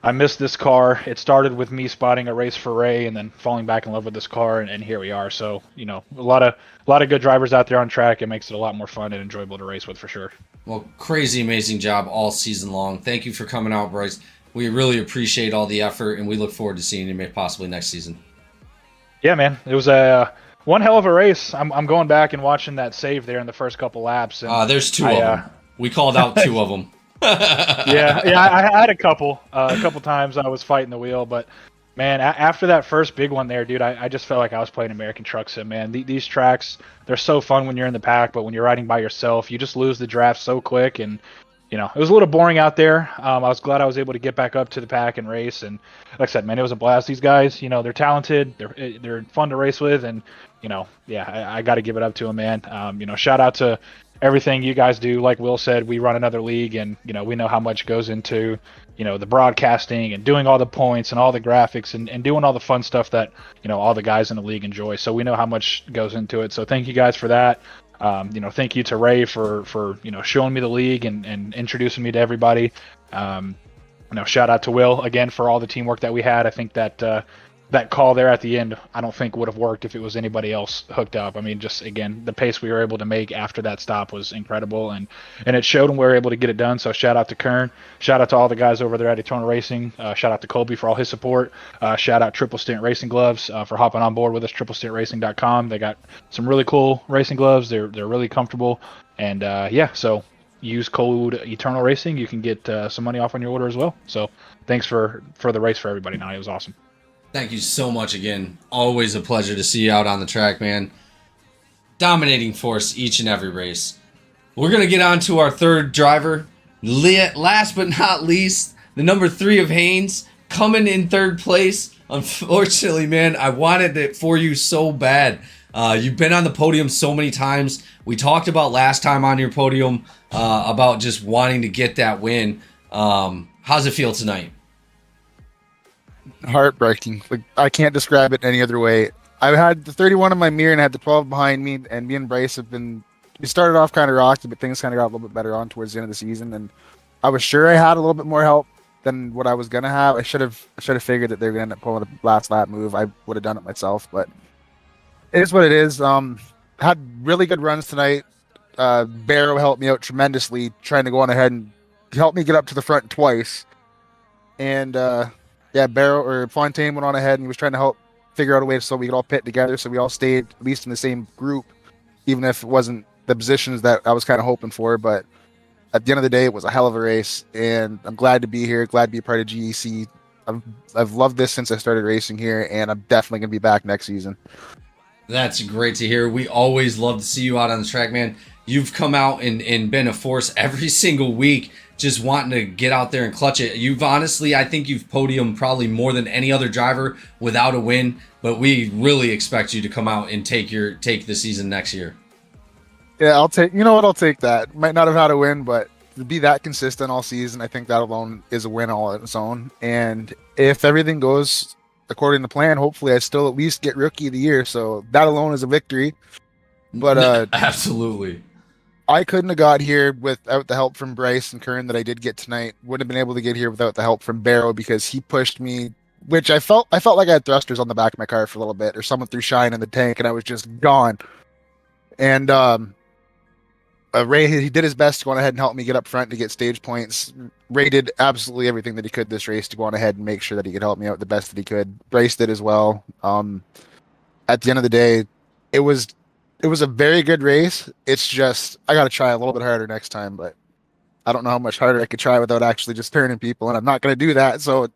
I missed this car. It started with me spotting a race for Ray and then falling back in love with this car, and here we are. So, a lot of good drivers out there on track. It makes it a lot more fun and enjoyable to race with for sure. Well, crazy amazing job all season long. Thank you for coming out, Bryce. We really appreciate all the effort, and we look forward to seeing you possibly next season. Yeah, man. It was one hell of a race. I'm going back and watching that save there in the first couple laps. And there's 2 of them. We called out 2 of them. yeah, I had a couple times I was fighting the wheel, but man, after that first big one there, dude, I just felt like I was playing American Truck Sim, man. These tracks, they're so fun when you're in the pack, but when you're riding by yourself, you just lose the draft so quick, and it was a little boring out there. I was glad I was able to get back up to the pack and race, and like I said, man, it was a blast. These guys, they're talented, they're fun to race with, and I got to give it up to them, man. Shout out to everything you guys do. Like Will said, we run another league, and we know how much goes into the broadcasting and doing all the points and all the graphics and doing all the fun stuff that all the guys in the league enjoy. So we know how much goes into it. So thank you guys for that. Thank you to Ray for showing me the league and introducing me to everybody. Shout out to Will again for all the teamwork that we had. I think that that call there at the end, I don't think would have worked if it was anybody else hooked up. I mean, just again, the pace we were able to make after that stop was incredible, and it showed, and we were able to get it done. So shout out to Kern, shout out to all the guys over there at Eternal Racing, shout out to Colby for all his support, shout out Triple Stint Racing Gloves for hopping on board with us, triplestintracing.com. They got some really cool racing gloves. They're really comfortable, and so use code Eternal Racing. You can get some money off on your order as well. So thanks for the race for everybody. Now it was awesome. Thank you so much again. Always a pleasure to see you out on the track, man. Dominating force each and every race. We're going to get on to our third driver. Last but not least, the number 3 of Haynes, coming in third place. Unfortunately, man, I wanted it for you so bad. You've been on the podium so many times. We talked about last time on your podium about just wanting to get that win. How's it feel tonight? Heartbreaking. Like, I can't describe it any other way. I had the 31 in my mirror and I had the 12 behind me, and me and Bryce we started off kind of rocky, but things kind of got a little bit better on towards the end of the season, and I was sure I had a little bit more help than what I was gonna have. I should have figured that they were gonna end up pulling a last lap move. I would have done it myself, but it is what it is. had really good runs tonight. Barrow helped me out tremendously, trying to go on ahead and help me get up to the front twice. And Barrow or Fontaine went on ahead and he was trying to help figure out a way so we could all pit together, so we all stayed at least in the same group, even if it wasn't the positions that I was kind of hoping for. But at the end of the day, it was a hell of a race, and I'm glad to be here, glad to be a part of GEC. I've loved this since I started racing here, and I'm definitely going to be back next season. That's great to hear. We always love to see you out on the track, man. You've come out and been a force every single week, just wanting to get out there and clutch it. You've honestly, I think you've podiumed probably more than any other driver without a win, but we really expect you to come out and take the season next year. Yeah, I'll take that. Might not have had a win, but to be that consistent all season, I think that alone is a win all on its own. And if everything goes according to plan, hopefully I still at least get Rookie of the Year. So that alone is a victory. But absolutely, I couldn't have got here without the help from Bryce and Kern that I did get tonight. Wouldn't have been able to get here without the help from Barrow, because he pushed me, which I felt like I had thrusters on the back of my car for a little bit, or someone threw shine in the tank and I was just gone. And Ray, he did his best to go on ahead and help me get up front to get stage points. Ray did absolutely everything that he could this race to go on ahead and make sure that he could help me out the best that he could. Bryce did as well. At the end of the day, it was a very good race. It's just I got to try a little bit harder next time, but I don't know how much harder I could try without actually just turning people, and I'm not going to do that. So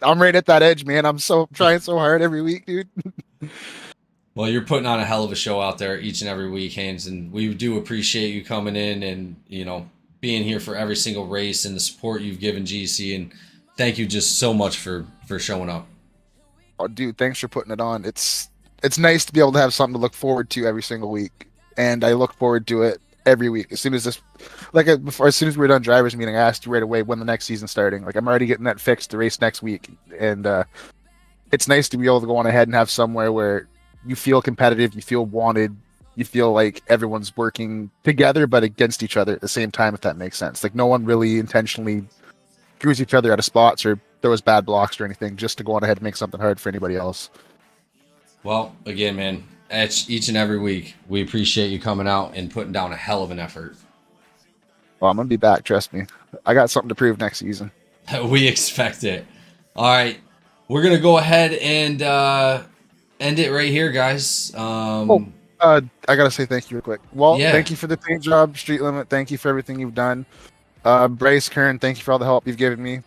I'm right at that edge, man. I'm trying so hard every week, dude. Well, you're putting on a hell of a show out there each and every week, Haynes, and we do appreciate you coming in and, being here for every single race and the support you've given GEC, and thank you just so much for showing up. Oh, dude, thanks for putting it on. It's nice to be able to have something to look forward to every single week, and I look forward to it every week. As soon as as soon as we were done drivers meeting, I asked you right away when the next season's starting. Like, I'm already getting that fixed to race next week, and it's nice to be able to go on ahead and have somewhere where you feel competitive, you feel wanted, you feel like everyone's working together but against each other at the same time, if that makes sense. Like, no one really intentionally screws each other out of spots or throws bad blocks or anything just to go on ahead and make something hard for anybody else. Well, again, man, each and every week, we appreciate you coming out and putting down a hell of an effort. Well, I'm going to be back, trust me. I got something to prove next season. We expect it. All right, we're going to go ahead and end it right here, guys. I gotta say thank you real quick. Walt, Yeah. Thank you for the paint job. Street Limit, thank you for everything you've done. Bryce, Kern, thank you for all the help you've given me.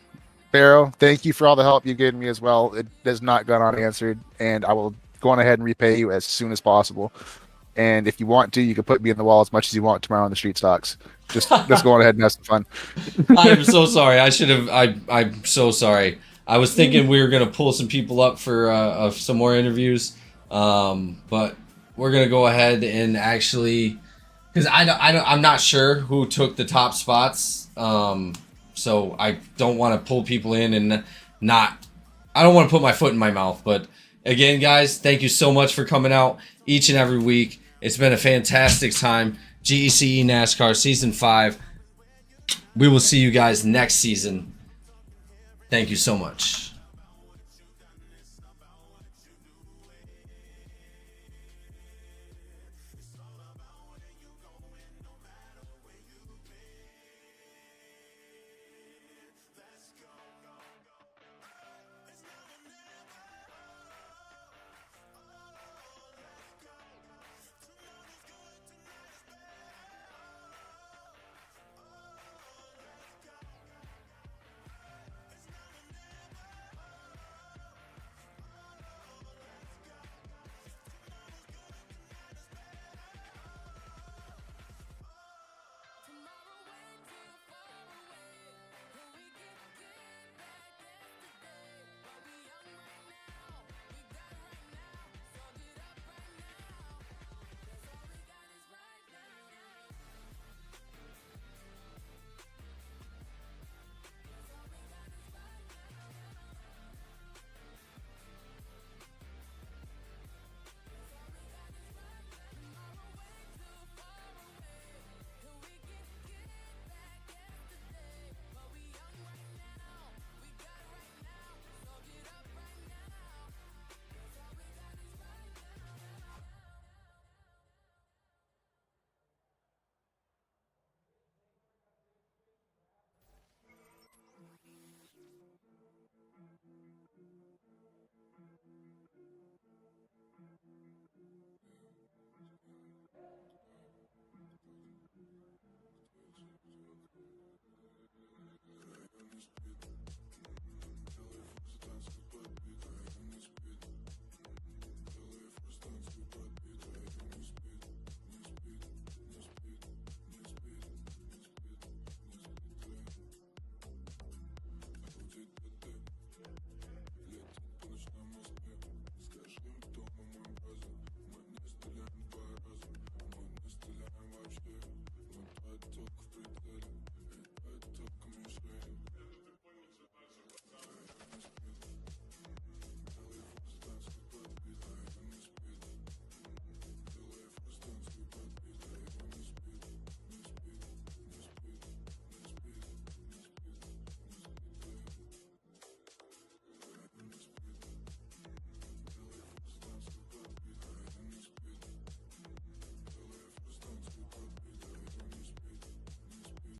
Barrow, thank you for all the help you've given me as well. It has not gone unanswered, and I will go on ahead and repay you as soon as possible. And if you want to, you can put me in the wall as much as you want tomorrow on the street stocks. Just let's go on ahead and have some fun. I'm so sorry. I'm so sorry. I was thinking we were going to pull some people up for some more interviews, but we're going to go ahead and actually, because I'm not sure who took the top spots, so I don't want to pull people in and I don't want to put my foot in my mouth. But again, guys, thank you so much for coming out each and every week. It's been a fantastic time. GEC NASCAR Season 5. We will see you guys next season. Thank you so much.